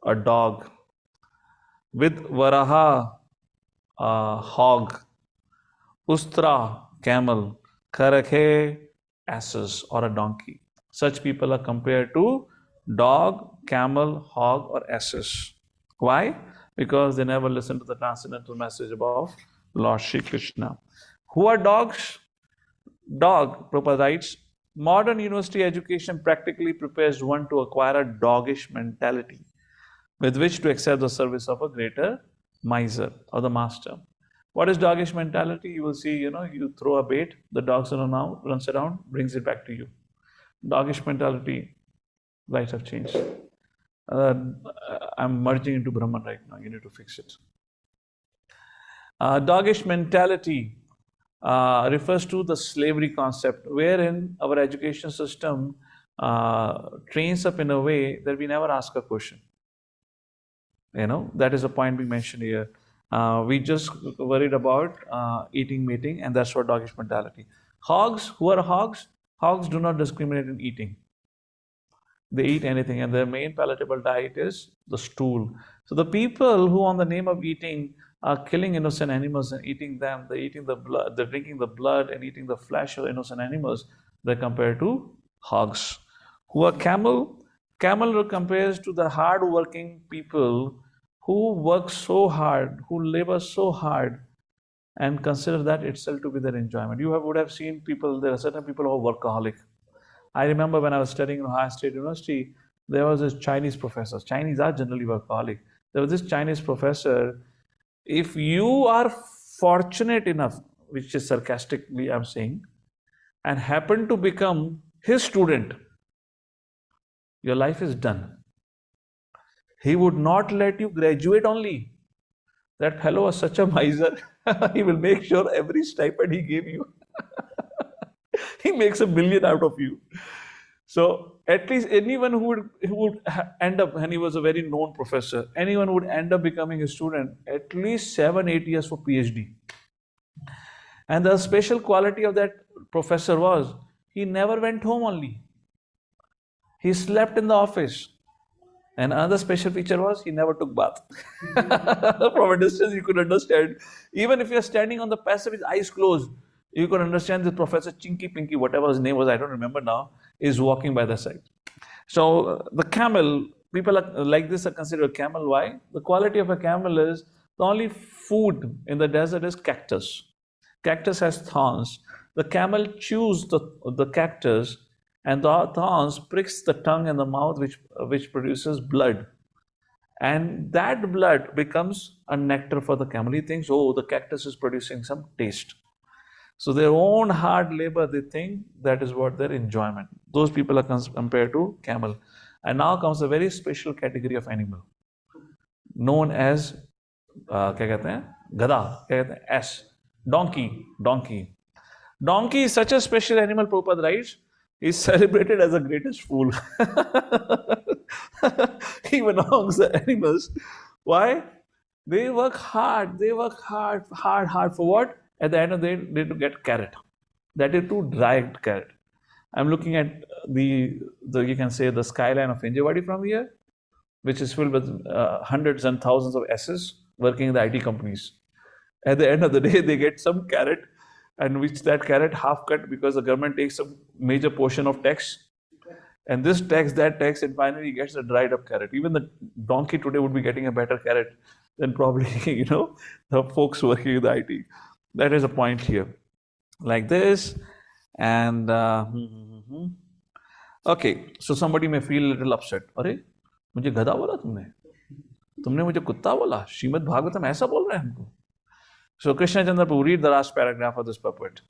a dog. With varaha, a hog. Ustra, camel. Karakhe, asses or a donkey. Such people are compared to dog, camel, hog or asses. Why? Because they never listen to the transcendental message of Lord Shri Krishna. Who are dogs? Dog, Prabhupada writes, modern university education practically prepares one to acquire a doggish mentality with which to accept the service of a greater miser or the master. What is doggish mentality? You will see, you throw a bait, the dog runs around, brings it back to you. Doggish mentality, lives have changed. I'm merging into Brahman right now, you need to fix it. Doggish mentality refers to the slavery concept, wherein our education system trains up in a way that we never ask a question. That is a point being mentioned here. We just worried about eating, mating, and that's what doggish mentality. Hogs, who are hogs? Hogs do not discriminate in eating. They eat anything, and their main palatable diet is the stool. So the people who, on the name of eating, are killing innocent animals and eating them, they're eating the blood, they're drinking the blood and eating the flesh of innocent animals, they're compared to hogs. Who are camel? Camel compares to the hard-working people who work so hard, who labor so hard, and consider that itself to be their enjoyment. You would have seen people, there are certain people who are workaholic. I remember when I was studying in Ohio State University, there was this Chinese professor. Chinese are generally workaholic. There was this Chinese professor. If you are fortunate enough, which is sarcastically I'm saying, and happen to become his student, your life is done. He would not let you graduate only. That fellow was such a miser. He will make sure every stipend he gave you, he makes $1 million out of you. So at least anyone who would end up, and he was a very known professor, anyone who would end up becoming a student, at least 7-8 years for PhD. And the special quality of that professor was, he never went home only. He slept in the office. And another special feature was, he never took bath. From a distance, you could understand. Even if you're standing on the passage with eyes closed, you could understand the Professor Chinky Pinky, whatever his name was, I don't remember now, is walking by the side. So the camel, people like this are considered a camel. Why? The quality of a camel is, the only food in the desert is cactus. Cactus has thorns. The camel chews the cactus, and the thorns pricks the tongue and the mouth, which produces blood. And that blood becomes a nectar for the camel. He thinks, oh, the cactus is producing some taste. So their own hard labor, they think that is what their enjoyment. Those people are compared to camel. And now comes a very special category of animal known as क्या कहते हैं? गधा, क्या कहते हैं? S. Donkey. Donkey is such a special animal, Prabhupada writes, is celebrated as the greatest fool. Even amongst the animals. Why? They work hard. For what? At the end of the day, they to get carrot. That is too dry carrot. I'm looking at the you can say the skyline of Injawadi from here, which is filled with hundreds and thousands of S's working in the IT companies. At the end of the day, they get some carrot, and which that carrot half cut because the government takes a major portion of tax, and this tax, that tax, and finally gets a dried up carrot. Even the donkey today would be getting a better carrot than probably the folks working in the IT. That is a point here, like this, and okay. So somebody may feel a little upset. अरे मुझे गधा बोला तुमने मुझे कुत्ता बोला. श्रीमद् भागवतम ऐसा बोल रहे हैं हमको. So Krishna Chandra Prabhu, read the last paragraph of this purport.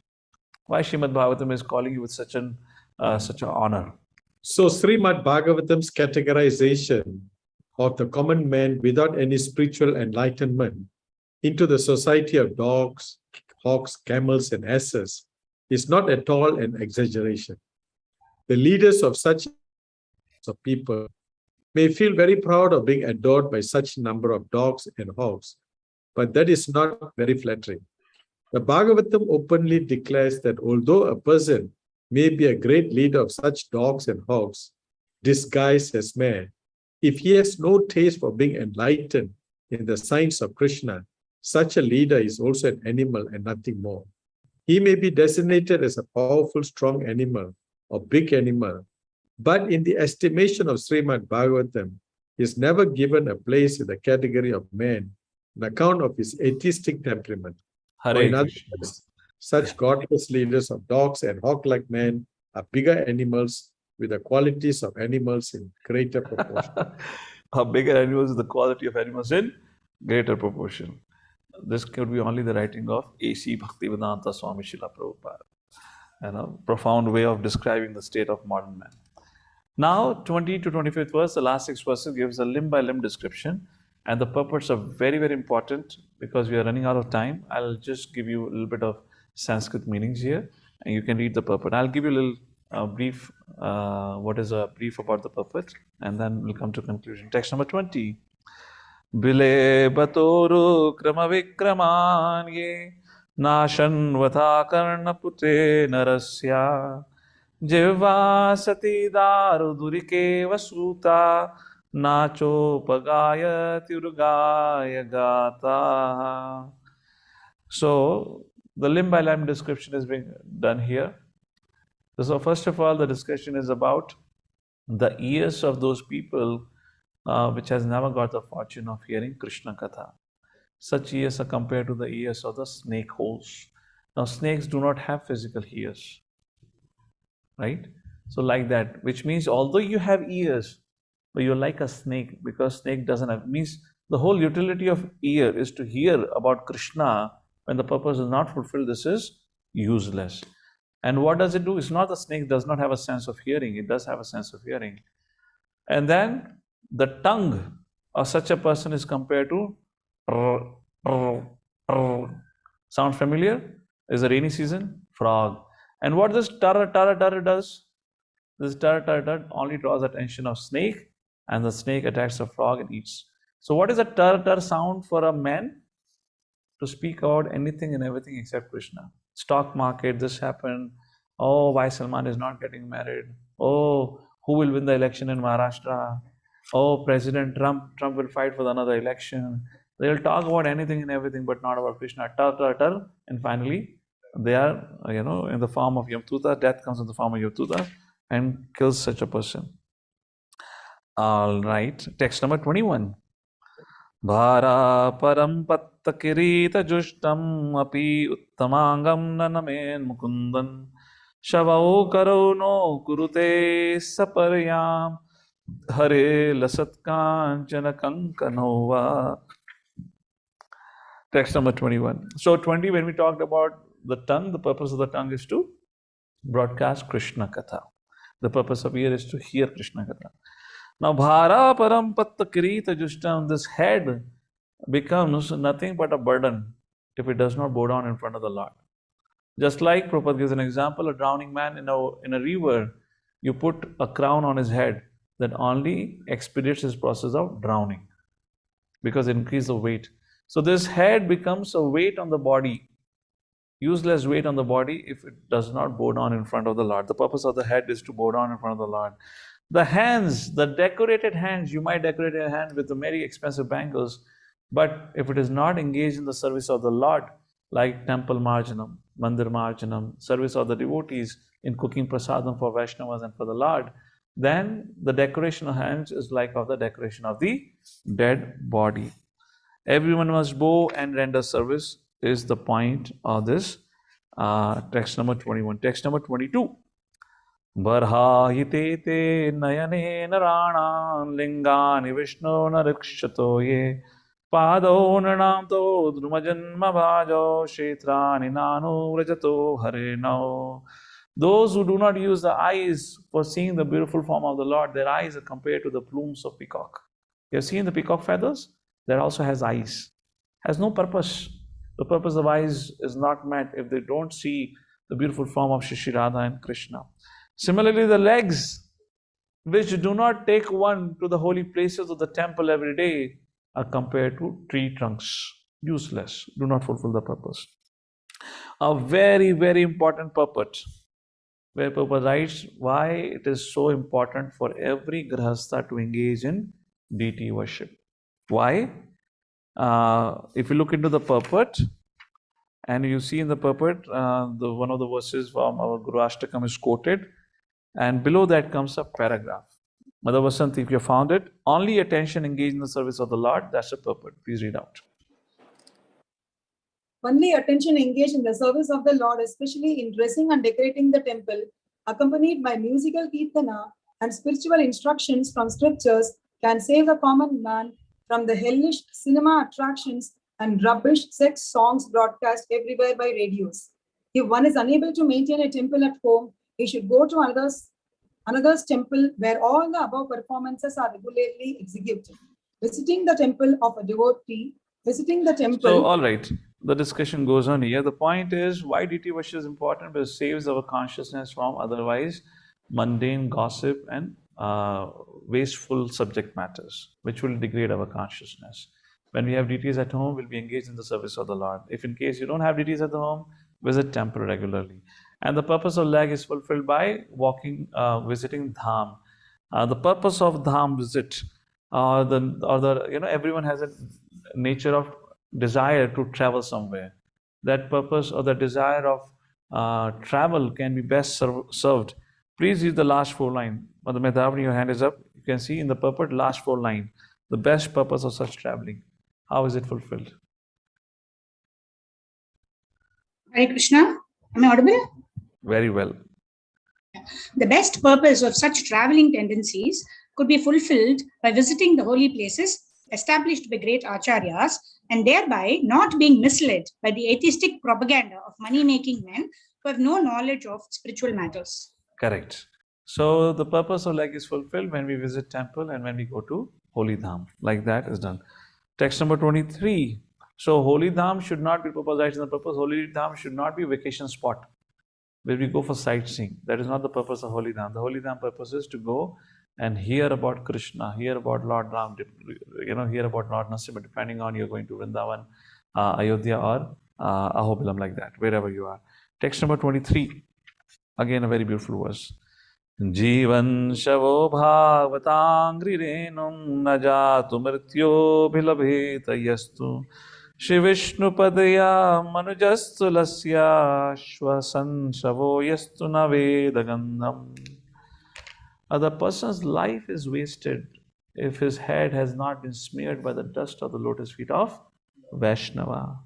Why Srimad Bhagavatam is calling you with such an honor? So Srimad Bhagavatam's categorization of the common man without any spiritual enlightenment into the society of dogs, hawks, camels, and asses is not at all an exaggeration. The leaders of such people may feel very proud of being adored by such a number of dogs and hawks, but that is not very flattering. The Bhagavatam openly declares that although a person may be a great leader of such dogs and hawks, disguised as man, if he has no taste for being enlightened in the science of Krishna, such a leader is also an animal and nothing more. He may be designated as a powerful, strong animal or big animal, but in the estimation of Srimad Bhagavatam, he is never given a place in the category of man on account of his atheistic temperament. Or in other words, such godless leaders of dogs and hawk-like men are bigger animals with the qualities of animals in greater proportion. Are bigger animals with the quality of animals in greater proportion. This could be only the writing of A.C. Bhaktivedanta Swami Srila Prabhupada. And a profound way of describing the state of modern man. Now, 20 to 25th verse, the last 6 verses gives a limb-by-limb description. And the purports are very, very important because we are running out of time. I'll just give you a little bit of Sanskrit meanings here, and you can read the purport. I'll give you a little brief, what is a brief about the purport, and then we'll come to conclusion. Text number 20. Bile batoru krama vikramanye nashan vata karna pute narasya jivva sati daru durike vasuta nacho pagaya tirugaya gata. So the limb by limb description is being done here. So first of all, the discussion is about the ears of those people which has never got the fortune of hearing Krishna Katha. Such ears are compared to the ears of the snake holes. Now snakes do not have physical ears, right? So like that, which means although you have ears, but you're like a snake, because snake doesn't have, means the whole utility of ear is to hear about Krishna. When the purpose is not fulfilled, this is useless. And what does it do? It's not the snake does not have a sense of hearing. It does have a sense of hearing. And then the tongue of such a person is compared to sound familiar? Is the rainy season? Frog. And what this tara does? This tara only draws attention of snake, and the snake attacks the frog and eats. So what is a tar sound for a man? To speak about anything and everything except Krishna. Stock market, this happened. Oh, why Salman is not getting married? Oh, who will win the election in Maharashtra? Oh, President Trump will fight for another election. They'll talk about anything and everything, but not about Krishna. Tar. And finally, they are, in the form of Yamtuta. Death comes in the form of Yamtuta and kills such a person. All right. Text number 21. Bhara param patta kirita jushtam api uttamangam nanamen mukundan shavau karo no kurute saparyam hare lasat kanchana kankanova. Text number 21. So 20, when we talked about the tongue, the purpose of the tongue is to broadcast Krishna Katha. The purpose of ear is to hear Krishna Katha. Now, Bhara Param Patta Kirita Justam, this head becomes nothing but a burden if it does not bow down in front of the Lord. Just like Prabhupada gives an example, a drowning man in a river, you put a crown on his head that only expedites his process of drowning because it increases the weight. So this head becomes a weight on the body, useless weight on the body if it does not bow down in front of the Lord. The purpose of the head is to bow down in front of the Lord. The hands, the decorated hands, you might decorate your hand with the very expensive bangles, but if it is not engaged in the service of the Lord, like temple marjanam, mandir marjanam, service of the devotees in cooking prasadam for Vaishnavas and for the Lord, then the decoration of hands is like of the decoration of the dead body. Everyone must bow and render service is the point of this text number 21. Text number 22. Barhahite te nayane narana lingani vishnu narikshato ye pado nanamto drumajanma bhajo shetrani nanu vrajato hare nao. Those who do not use the eyes for seeing the beautiful form of the Lord, their eyes are compared to the plumes of peacock. You have seen the peacock feathers? That also has eyes. Has no purpose. The purpose of eyes is not met if they don't see the beautiful form of Shri Radha and Krishna. Similarly, the legs, which do not take one to the holy places of the temple every day, are compared to tree trunks. Useless. Do not fulfill the purpose. A very, very important purport, where Prabhupada writes why it is so important for every grahastha to engage in deity worship. Why? If you look into the purport, and you see in the purport, one of the verses from our Guru Ashtakam is quoted, and below that comes a paragraph. Mother Vasanti, if you found it, only attention engaged in the service of the Lord, that's the purport. Please read out. Only attention engaged in the service of the Lord, especially in dressing and decorating the temple, accompanied by musical kirtana and spiritual instructions from scriptures, can save the common man from the hellish cinema attractions and rubbish sex songs broadcast everywhere by radios. If one is unable to maintain a temple at home, he should go to another's temple where all the above performances are regularly executed. Visiting the temple of a devotee, visiting the temple. So, all right, the discussion goes on here. The point is why deity worship is important, because it saves our consciousness from otherwise mundane gossip and wasteful subject matters, which will degrade our consciousness. When we have deities at home, we'll be engaged in the service of the Lord. If in case you don't have deities at the home, visit temple regularly. And the purpose of leg is fulfilled by walking, visiting dham. The purpose of dham visit, everyone has a nature of desire to travel somewhere. That purpose or the desire of travel can be best served. Please read the last 4 lines. Mother Medhavani, your hand is up. You can see in the purport, last 4 lines, the best purpose of such traveling. How is it fulfilled? Hare Krishna, am I audible? Very well. The best purpose of such traveling tendencies could be fulfilled by visiting the holy places established by great acharyas and thereby not being misled by the atheistic propaganda of money-making men who have no knowledge of spiritual matters. Correct. So the purpose of leg is fulfilled when we visit temple and when we go to holy dham. Like that is done. Text number 23. So holy dham should not be proposed in the purpose. Holy dham should not be a vacation spot where we go for sightseeing. That is not the purpose of holy dham. The holy dham purpose is to go and hear about Krishna, hear about Lord Ram, hear about Lord Narasimha, depending on you're going to Vrindavan, Ayodhya or Ahobilam, like that, wherever you are. Text number 23. Again, a very beautiful verse. Jivan shavo bhavatangri renum najatu mrityo bhilabheta yastu Shri Vishnu padaya manujastu lasya shvasan shavo yastu navedagandham. The person's life is wasted if his head has not been smeared by the dust of the lotus feet of Vaishnava.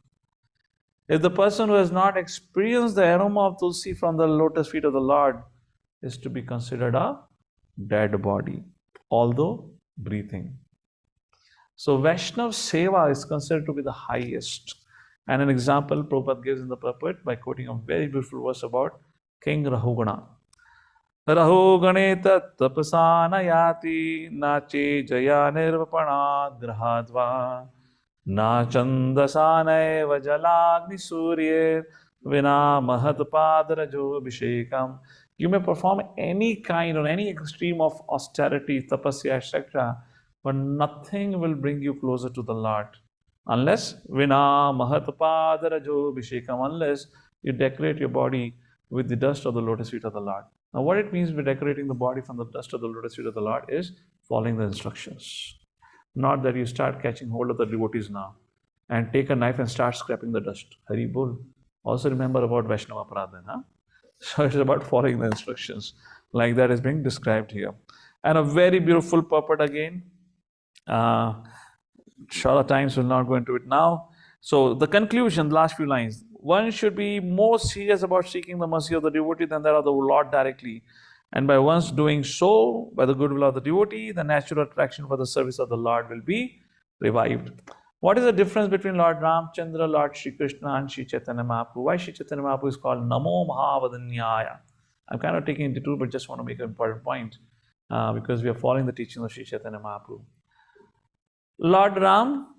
If the person who has not experienced the aroma of tulsi from the lotus feet of the Lord is to be considered a dead body, although breathing. So Vaishnav Seva is considered to be the highest. And an example Prabhupada gives in the purport by quoting a very beautiful verse about King Rahugana. Rahugane tat tapasana yati nache jaya nirvapana grahadva na chandasana vajalagni surye vina mahat padarajo abhishekam. You may perform any kind or any extreme of austerity, tapasya, etc., but nothing will bring you closer to the Lord unless vina mahatpadarajo abhishekam, unless you decorate your body with the dust of the lotus feet of the Lord. Now, what it means by decorating the body from the dust of the lotus feet of the Lord is following the instructions. Not that you start catching hold of the devotees now and take a knife and start scraping the dust. Hari Bol. Also remember about Vaishnava Aparadha. Huh? So it's about following the instructions, like that is being described here. And a very beautiful purport again. Shorter times will not go into it now. So the conclusion, the last few lines. One should be more serious about seeking the mercy of the devotee than that of the Lord directly. And by once doing so, by the goodwill of the devotee, the natural attraction for the service of the Lord will be revived. What is the difference between Lord Ramchandra, Lord Shri Krishna, and Shri Chaitanya Mahaprabhu? Why Shri Chaitanya Mahaprabhu is called Namo Mahavadanyaya? I'm kind of taking a detour, but just want to make an important point because we are following the teaching of Shri Chaitanya Mahaprabhu. Lord Ram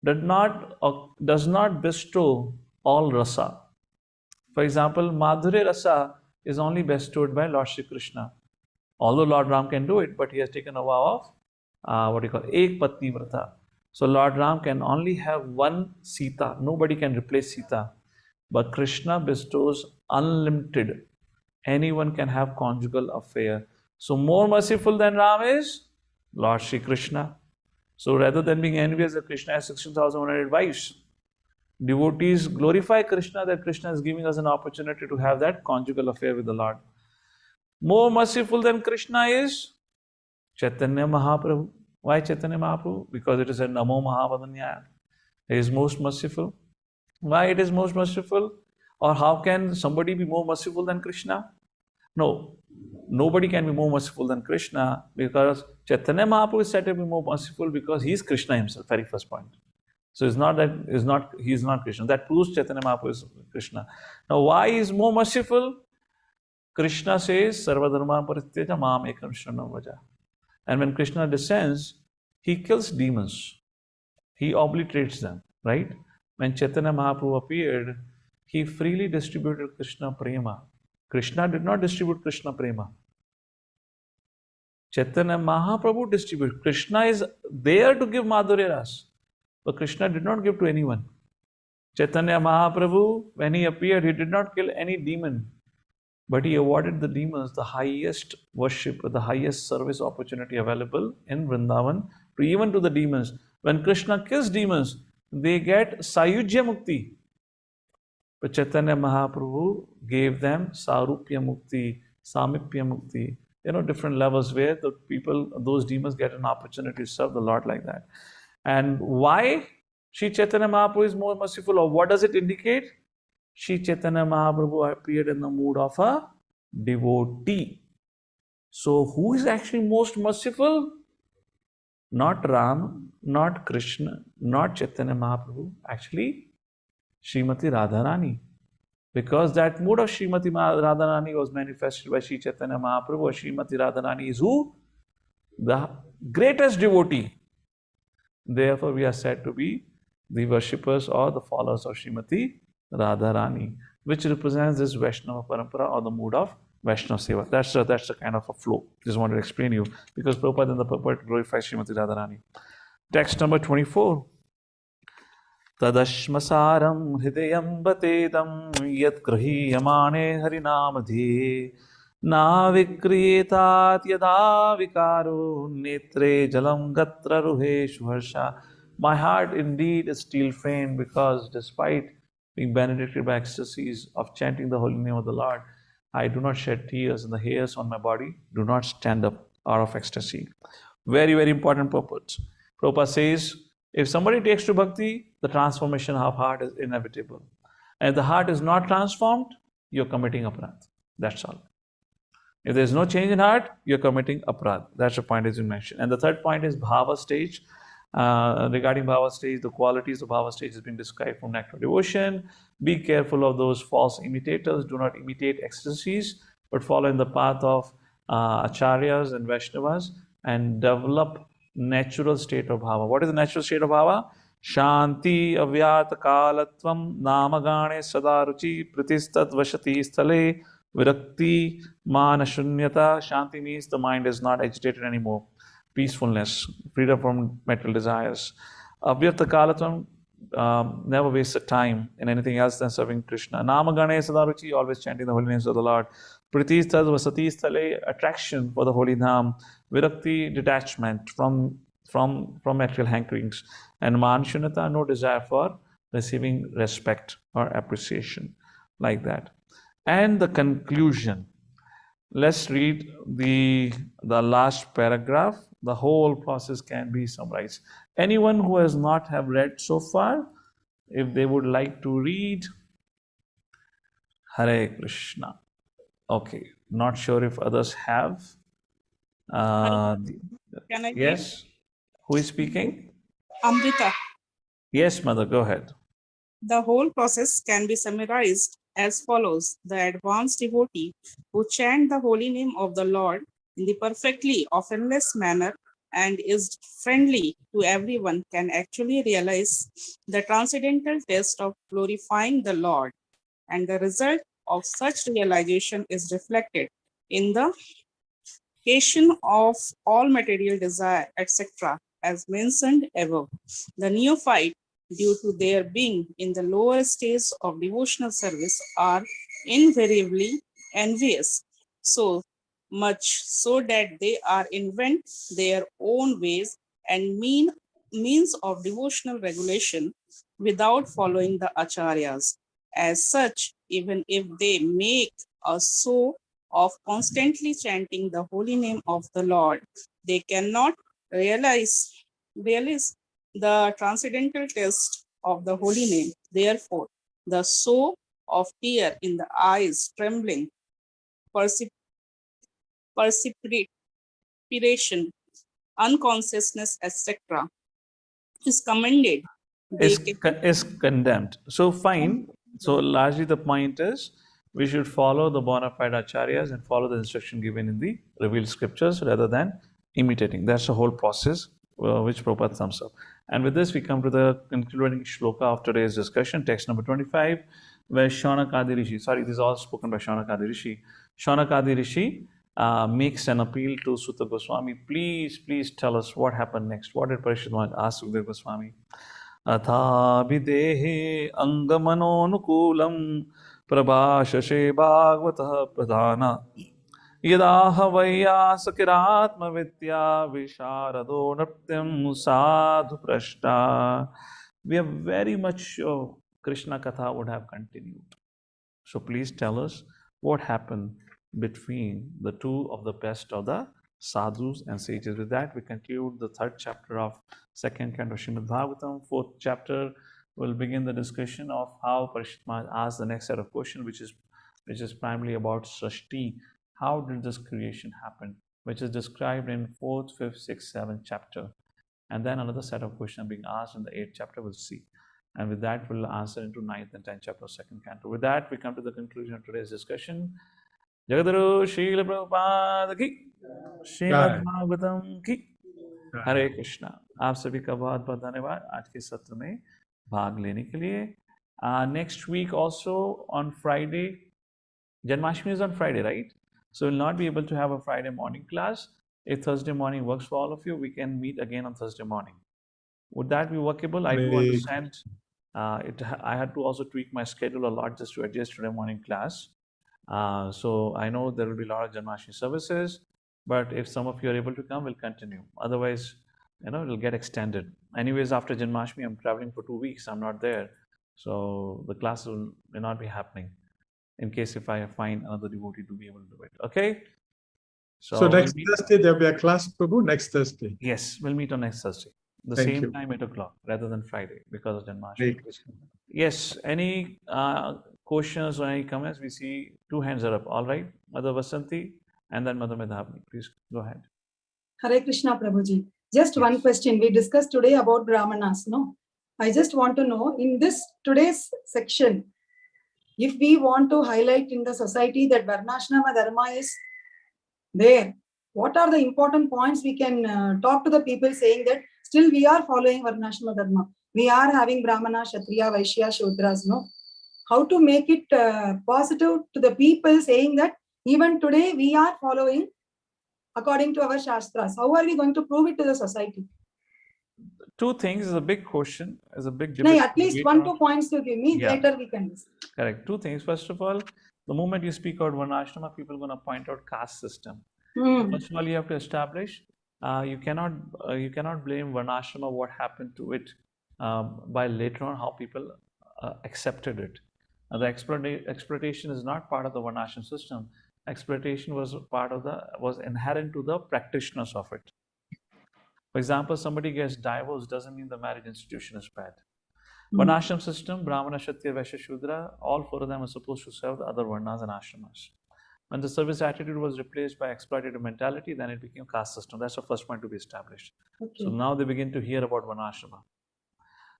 does not bestow all rasa. For example, Madhurya rasa is only bestowed by Lord Shri Krishna. Although Lord Ram can do it, but he has taken a vow of Ek Patni Vrata. So Lord Ram can only have one Sita. Nobody can replace Sita. But Krishna bestows unlimited. Anyone can have conjugal affair. So more merciful than Ram is Lord Shri Krishna. So rather than being envious that Krishna has 16,100 wives, devotees glorify Krishna that Krishna is giving us an opportunity to have that conjugal affair with the Lord. More merciful than Krishna is Chaitanya Mahaprabhu. Why Chaitanya Mahaprabhu? Because it is a Namo Mahavadanyaya. He is most merciful. Why it is most merciful? Or how can somebody be more merciful than Krishna? No, nobody can be more merciful than Krishna, because Chaitanya Mahaprabhu is said to be more merciful because he is Krishna himself, very first point. So it's not that he is not Krishna. That proves Chaitanya Mahaprabhu is Krishna. Now why is more merciful? Krishna says, Sarva dharma parityaja mam ekam shranam vaja. And when Krishna descends, he kills demons. He obliterates them, right? When Chaitanya Mahaprabhu appeared, he freely distributed Krishna prema. Krishna did not distribute Krishna prema. Chaitanya Mahaprabhu distributed. Krishna is there to give Madhurya Ras, but Krishna did not give to anyone. Chaitanya Mahaprabhu, when he appeared, he did not kill any demon, but he awarded the demons the highest worship, the highest service opportunity available in Vrindavan, even to the demons. When Krishna kills demons, they get Sayujya Mukti. But Chaitanya Mahaprabhu gave them Sarupya Mukti, Samipya Mukti, different levels where the people, those demons get an opportunity to serve the Lord like that. And why Sri Chaitanya Mahaprabhu is more merciful, or what does it indicate? Sri Chaitanya Mahaprabhu appeared in the mood of a devotee. So who is actually most merciful? Not Ram, not Krishna, not Chaitanya Mahaprabhu. Actually, Srimati Radharani. Because that mood of Srimati Radharani was manifested by Sri Chaitanya Mahaprabhu. Srimati Radharani is who? The greatest devotee. Therefore, we are said to be the worshippers or the followers of Srimati Radharani, which represents this Vaishnava Parampara or the mood of Vaishnava Seva. That's a kind of a flow. Just wanted to explain you, because Prabhupada in the purport glorifies Srimati Radharani. Text number 24. Tadashmasaram hridayam batedam yat grahiyamane harinamadhi na vikriyetat yada vikaro netre jalam gatra ruheshu harsha. My heart indeed is steel framed, because despite being benedicted by ecstasies of chanting the holy name of the Lord, I do not shed tears, and the hairs on my body do not stand up. or of ecstasy. Very, very important purpose. Prabhupada says, if somebody takes to bhakti, the transformation of heart is inevitable. And if the heart is not transformed, you're committing aparadh. That's all. If there's no change in heart, you're committing aparadh. That's the point as you mentioned. And the third point is bhava stage. Regarding bhava stage, the qualities of bhava stage has been described from Nectar Devotion. Be careful of those false imitators. Do not imitate ecstasies, but follow in the path of acharyas and Vaishnavas and develop natural state of bhava. What is the natural state of bhava? Shanti avyat kalatvam namagane sadaruchi pratistat vashati sthale virakti mana shunyata. Shanti means the mind is not agitated anymore. Peacefulness, freedom from material desires. Avyartha kalatvam, never waste the time in anything else than serving Krishna. Namagane sadaruchi, always chanting the holy names of the Lord. Pritistad vasati sthale, attraction for the holy Dham. Virakti, detachment from material hankerings. And manshunata, no desire for receiving respect or appreciation, like that. And the conclusion. Let's read the last paragraph. The whole process can be summarized. Anyone who has not have read so far, if they would like to read, Hare Krishna. Okay, not sure if others have. Can I read? Yes. Who is speaking? Amrita. Yes, mother, go ahead. The whole process can be summarized as follows. The advanced devotee who chant the holy name of the Lord in the perfectly offenseless manner and is friendly to everyone can actually realize the transcendental test of glorifying the Lord. And the result of such realization is reflected in the cessation of all material desire, etc., as mentioned above. The neophyte, due to their being in the lower stage of devotional service, are invariably envious, so much so that they are invent their own ways and means of devotional regulation without following the acharyas. As such, even if they make a show of constantly chanting the holy name of the Lord, they cannot realize the transcendental test of the holy name. Therefore, the show of tear in the eyes, trembling, perspiration, unconsciousness, etc., is commended. Is condemned. So fine. So largely the point is we should follow the bona fide acharyas and follow the instruction given in the revealed scriptures rather than imitating. That's the whole process which Prabhupada sums up. And with this, we come to the concluding shloka of today's discussion, text number 25, where Shaunakadi Rishi, sorry, this is all spoken by Shaunakadi Rishi. Shaunakadi Rishi makes an appeal to Sutta Goswami. Please tell us what happened next. What did Parishad Maharaj ask Sukadeva Goswami? Atha videhe angamanonukulam prabhashashe bhagavata pradhana yadaha vayyasakiratma vidya visharado nrityam sadhu prashta. We are very much sure Krishna Katha would have continued. So please tell us what happened between the two of the best of the sadhus and sages. With that, we conclude the third chapter of second canto Srimad Bhagavatam. Fourth chapter will begin the discussion of how Parishad Maharaj asked the next set of questions, which is primarily about Srishti. How did this creation happen? Which is described in 4th, 5th, 6th, 7th chapter. And then another set of questions being asked in the 8th chapter, we'll see. And with that, we'll answer into 9th and 10th chapter of second canto. With that, we come to the conclusion of today's discussion. Jagadguru Srila Prabhupada ki, Srimad Bhagavatam ki, Hare Krishna. आप सभी का बहुत बहुत धन्यवाद आज के सत्र में भाग लेने के लिए. Next week also on Friday, Janmashtami is on Friday, right? So we'll not be able to have a Friday morning class. If Thursday morning works for all of you, we can meet again on Thursday morning. Would that be workable? I do understand. I had to also tweak my schedule a lot just to adjust to the morning class. So I know there will be a lot of Janmashtami services, but if some of you are able to come, we'll continue. Otherwise, it'll get extended. Anyways, after Janmashtami, I'm traveling for 2 weeks. I'm not there. So the class may not be happening in case if I find another devotee to be able to do it. Okay? So next we'll meet, Thursday, there'll be a class, Prabhu, next Thursday. yes, we'll meet on next Thursday. The Thank same you. time, 8 o'clock, rather than Friday, because of Hare Janmashtami. Krishna. Yes, any questions or any comments? We see two hands are up. All right, Mother Vasanti and then Mother Medhavni. Please go ahead. Hare Krishna, Prabhuji. Just one Yes. question. We discussed today about Brahmanas, no? I just want to know, in this today's section, if we want to highlight in the society that Varnashrama Dharma is there, what are the important points we can talk to the people saying that still we are following Varnashrama Dharma? We are having Brahmana, Kshatriya, Vaishya, Shudras, no? How to make it positive to the people saying that even today we are following according to our Shastras? How are we going to prove it to the society? Two things is a big question, is a big No, debate. at least debate 1-2 points to give me, Yeah. later we can discuss. Correct. Two things. First of all, the moment you speak out Varnashrama, people are going to point out caste system. First of all, you have to establish you cannot blame Varnashrama what happened to it by later on how people accepted it. The exploitation is not part of the Varnashram system. Exploitation was inherent to the practitioners of it. For example, somebody gets divorced doesn't mean the marriage institution is bad. Varnashram system, Brahmana, Kshatriya, Vaishya, Shudra, all four of them are supposed to serve the other Varnas and Ashramas. When the service attitude was replaced by exploitative mentality, then it became caste system. That's the first point to be established. Okay. So now they begin to hear about Varnashrama.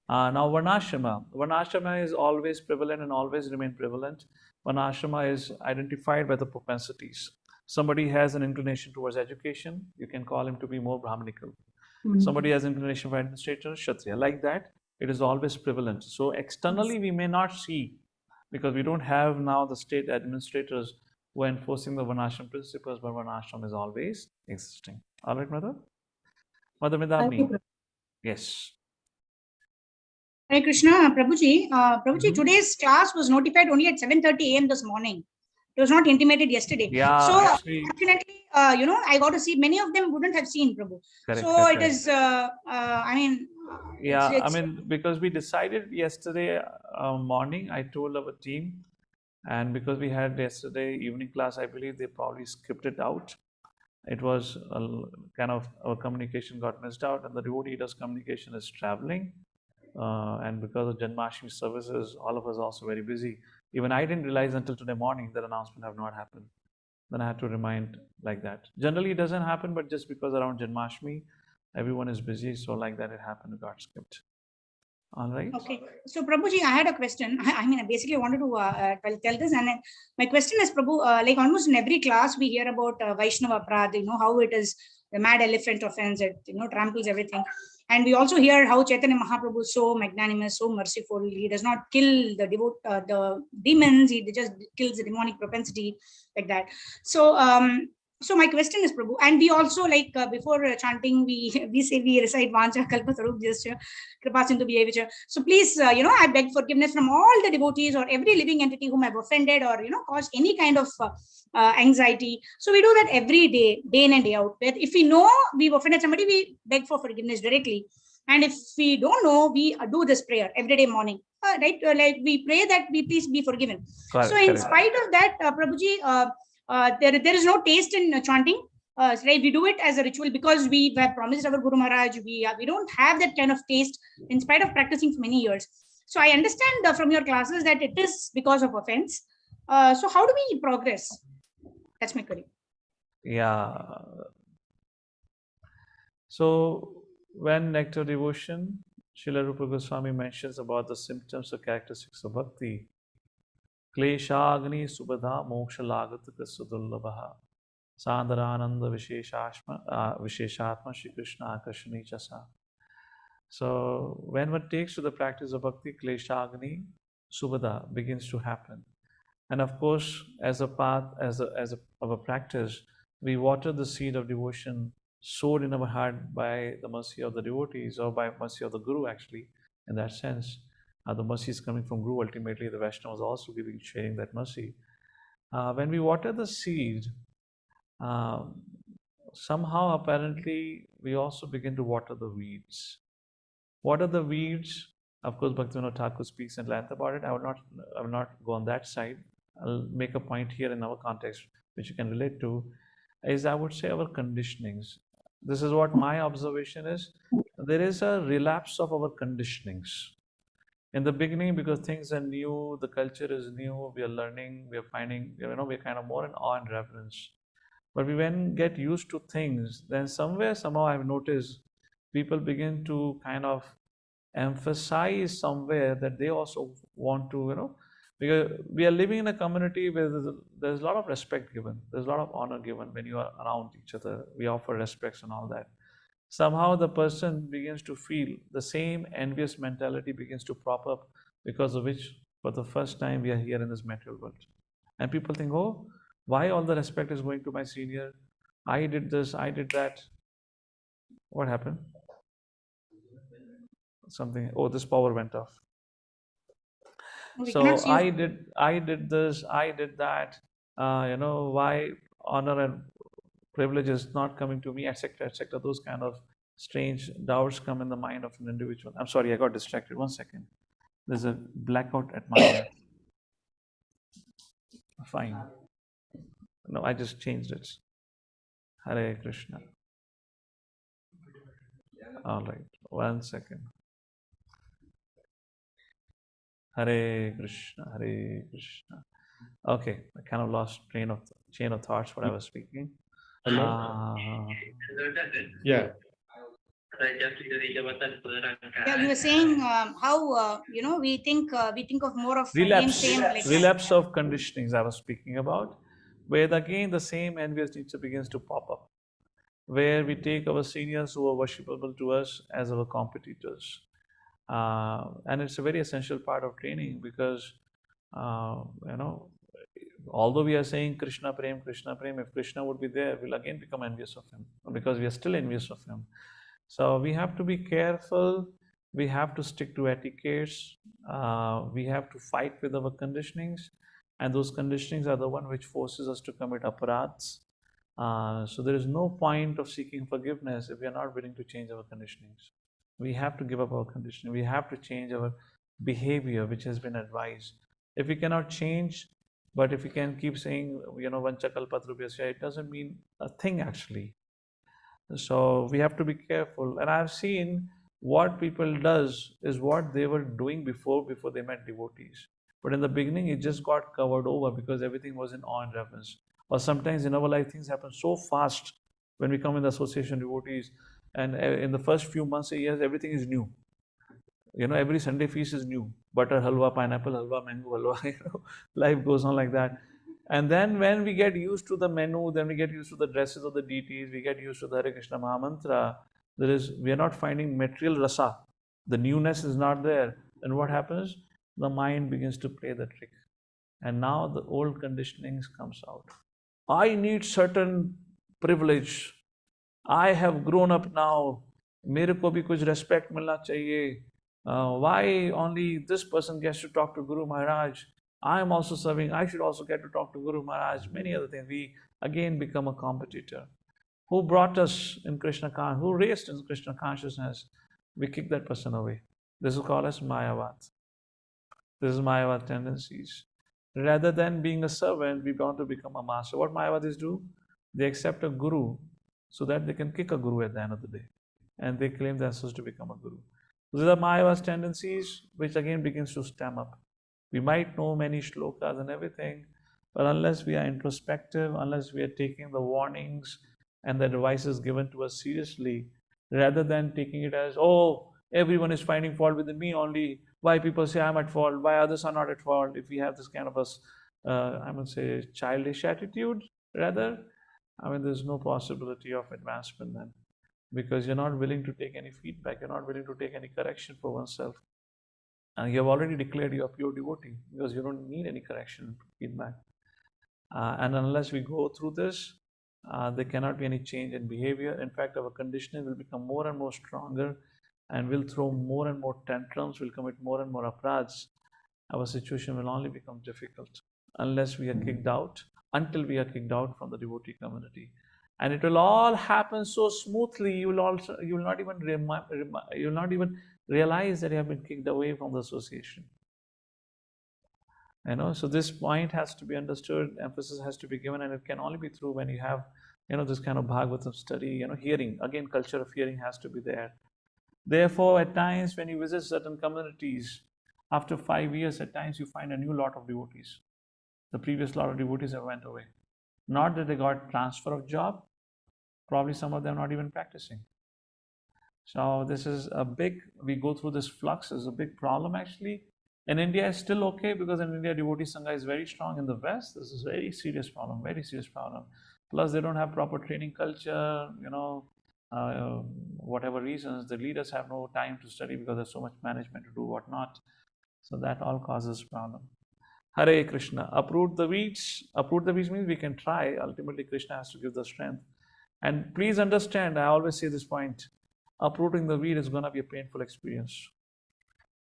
Now Varnashrama is always prevalent and always remain prevalent. Varnashrama is identified by the propensities. Somebody has an inclination towards education, you can call him to be more Brahmanical. Somebody has inclination for administrator, Kshatriya. Like that, it is always prevalent. So externally, we may not see, because we don't have now the state administrators who are enforcing the Varnashram principles, but Varnashram is always existing. All right, Mother? Mother Thank you, Medhavni? Prabhu. Yes. Hare Krishna, Prabhuji. Prabhuji, Mhm. today's class was notified only at 7:30 a.m. this morning. It was not intimated yesterday. Yeah, So actually, fortunately, I got to see, many of them wouldn't have seen, Prabhu. correct, So correct, it is, I mean, yeah, it's, I mean, because we decided yesterday morning, I told our team, and because we had yesterday evening class, I believe they probably skipped it out. It was kind of our communication got missed out, and the devotee leaders' communication is traveling. And because of Janmashtami services, all of us are also very busy. Even I didn't realize until today morning that announcement have not happened. Then I had to remind like that. Generally, it doesn't happen, but just because around Janmashtami, everyone is busy, so like that it happened, it got skipped. All right. okay. So Prabhuji, I had a question. I mean, I basically wanted to tell this, and then my question is, Prabhu, like almost in every class we hear about Vaishnava Prad, how it is the mad elephant offense, it tramples everything. And we also hear how Chaitanya Mahaprabhu is so magnanimous, so merciful. He does not kill the demons, he just kills the demonic propensity, like that. So so my question is, Prabhu, and we also like before chanting, we recite Vancha Kalpa Tarup Jasya Kripa Sindhu Bhyavicha. So please, I beg forgiveness from all the devotees or every living entity whom I've offended or caused any kind of anxiety. So we do that every day, day in and day out. But if we know we've offended somebody, we beg for forgiveness directly. And if we don't know, we do this prayer every day morning. Right? Like we pray that we please be forgiven. Correct, so in correct. spite of that, Prabhuji, there is no taste in chanting. Right? We do it as a ritual because we have promised our Guru Maharaj. We don't have that kind of taste in spite of practicing for many years. So I understand from your classes that it is because of offense. So how do we progress? That's my query. Yeah. So when nectar devotion, Srila Rupa Goswami mentions about the symptoms or characteristics of bhakti. Kleshagni subhadha moksha lagataka sudullabha sandarananda visheshatma Shri Krishna akashani chasa. So when one takes to the practice of bhakti, kleshagni subhadha begins to happen. And of course, as a path, of a practice, we water the seed of devotion sowed in our heart by the mercy of the devotees or by mercy of the Guru, actually, in that sense. The mercy is coming from Guru, ultimately the Vaishnava is also sharing that mercy. When we water the seed, somehow apparently we also begin to water the weeds. What are the weeds? Of course, Bhaktivinoda Thakur speaks in length about it. I will not go on that side. I'll make a point here in our context, which you can relate to. is, I would say, our conditionings. This is what my observation is. There is a relapse of our conditionings. In the beginning, because things are new, the culture is new, we are learning, we are finding, we're kind of more in awe and reverence. But we when get used to things, then somehow I've noticed people begin to kind of emphasize somewhere that they also want to, because we are living in a community where there's a lot of respect given, there's a lot of honor given when you are around each other. We offer respects and all that. Somehow the person begins to feel the same envious mentality begins to prop up, because of which, for the first time, we are here in this material world. And people think, oh, why all the respect is going to my senior? I did this, I did that. What happened? Something, oh, this power went off. We So cannot see I you. did this, I did that. Why honor and privilege is not coming to me, etc., etc. Those kind of strange doubts come in the mind of an individual. I'm sorry, I got distracted. 1 second. There's a blackout at my end. Fine. No, I just changed it. Hare Krishna. All right. 1 second. Hare Krishna. Hare Krishna. Okay, I kind of lost chain of thoughts what I was speaking. Hello? Yeah. Yeah, you were saying how we think of more of again same like relapse of conditionings I was speaking about, where again the same envious nature begins to pop up, where we take our seniors who are worshipable to us as our competitors. And it's a very essential part of training, because although we are saying Krishna Prem, if Krishna would be there, we'll again become envious of him, because we are still envious of him. So we have to be careful. We have to stick to etiquettes. We have to fight with our conditionings, and those conditionings are the one which forces us to commit aparadhs. So there is no point of seeking forgiveness if we are not willing to change our conditionings. We have to give up our conditioning. We have to change our behavior, which has been advised. If we cannot change, but if we can keep saying, Vancha kalpatrubhyasya, it doesn't mean a thing actually. So we have to be careful. And I've seen what people does is what they were doing before they met devotees. But in the beginning, it just got covered over because everything was in awe and reverence. Or sometimes in our life, things happen so fast when we come in the association devotees. And in the first few months, years, everything is new. Every Sunday feast is new. Butter halwa, pineapple halwa, mango halwa. Life goes on like that. And then when we get used to the menu, then we get used to the dresses of the deities, we get used to the Hare Krishna Mahamantra, we are not finding material rasa. The newness is not there. And what happens? The mind begins to play the trick. And now the old conditionings comes out. I need certain privilege. I have grown up now. Mere ko bhi kuch respect milna chahiye. Why only this person gets to talk to Guru Maharaj? I am also serving. I should also get to talk to Guru Maharaj. Many other things. We again become a competitor. Who brought us in Krishna consciousness? Who raised in Krishna consciousness? We kick that person away. This is called as Mayavad. This is Mayavad tendencies. Rather than being a servant, we want to become a master. What Mayavadis do? They accept a guru so that they can kick a guru at the end of the day. And they claim themselves to become a guru. These are Mayavad's tendencies, which again begins to stem up. We might know many shlokas and everything, but unless we are introspective, unless we are taking the warnings and the advices given to us seriously, rather than taking it as, oh, everyone is finding fault with me only, why people say I'm at fault, why others are not at fault, if we have this kind of I would say, childish attitude, rather, there's no possibility of advancement then, because you're not willing to take any feedback, you're not willing to take any correction for oneself. And you have already declared you are pure devotee, because you don't need any correction, feedback. And unless we go through this, there cannot be any change in behavior. In fact, our conditioning will become more and more stronger, and we'll throw more and more tantrums, we'll commit more and more aparadhs. Our situation will only become difficult unless we are kicked out, until we are kicked out from the devotee community. And it will all happen so smoothly, you will not even realize that you have been kicked away from the association. So this point has to be understood, emphasis has to be given, and it can only be through when you have this kind of Bhagavatam study, hearing. Again, culture of hearing has to be there. Therefore, at times when you visit certain communities, after 5 years, at times you find a new lot of devotees. The previous lot of devotees have went away. Not that they got transfer of job, probably some of them not even practicing. So this is we go through this flux, is a big problem actually. In India, it's still okay because in India, devotee Sangha is very strong. In the West, this is a very serious problem, very serious problem. Plus, they don't have proper training culture, whatever reasons, the leaders have no time to study because there's so much management to do whatnot. So that all causes problem. Hare Krishna. Uproot the weeds. Uproot the weeds means we can try. Ultimately, Krishna has to give the strength. And please understand, I always say this point. Uprooting the weed is going to be a painful experience.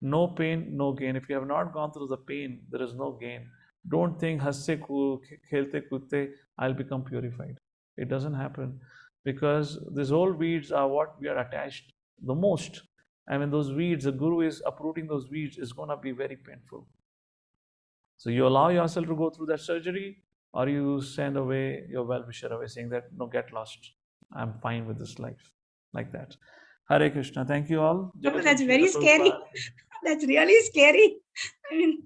No pain, no gain. If you have not gone through the pain, there is no gain. Don't think, hasse khelte kudte, I'll become purified. It doesn't happen because these old weeds are what we are attached the most. And when those weeds, the Guru is uprooting those weeds, is going to be very painful. So you allow yourself to go through that surgery, or you send away your well-wisher away saying that, no, get lost. I'm fine with this life. Like that. Hare Krishna. Thank you all. Prabhu, that's very scary. That's really scary. I mean,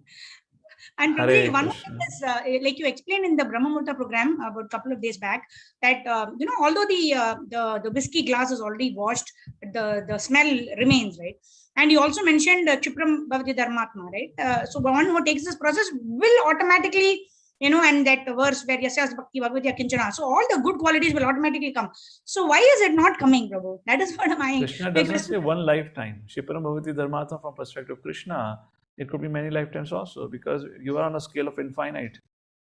and Prabhuji, one more thing is, like you explained in the Brahma Murta program about a couple of days back, that although the whiskey glass is already washed, the smell remains, right? And you also mentioned Chipram Bhavati Dharmatma, right? So one who takes this process will automatically, and that verse where Yasas Bhakti Bhagavati Kinchana, so all the good qualities will automatically come. So why is it not coming, Prabhu? That is what am I. Krishna doesn't say one lifetime. Chipram Bhavati Dharmatma from perspective of Krishna, it could be many lifetimes also, because you are on a scale of infinite.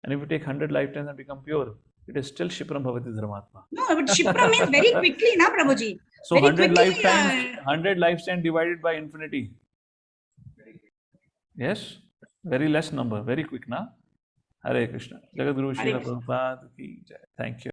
And if you take 100 lifetimes and become pure, it is still Shipram Bhavati Dharmatma. No, but Shipram means very quickly, na Prabhuji? So very 100 lifetimes, 100 lifetimes divided by infinity. Yes, very less number, very quick, na? Hare Krishna. Jagadguru Srila Prabhupada ki jai. Thank you.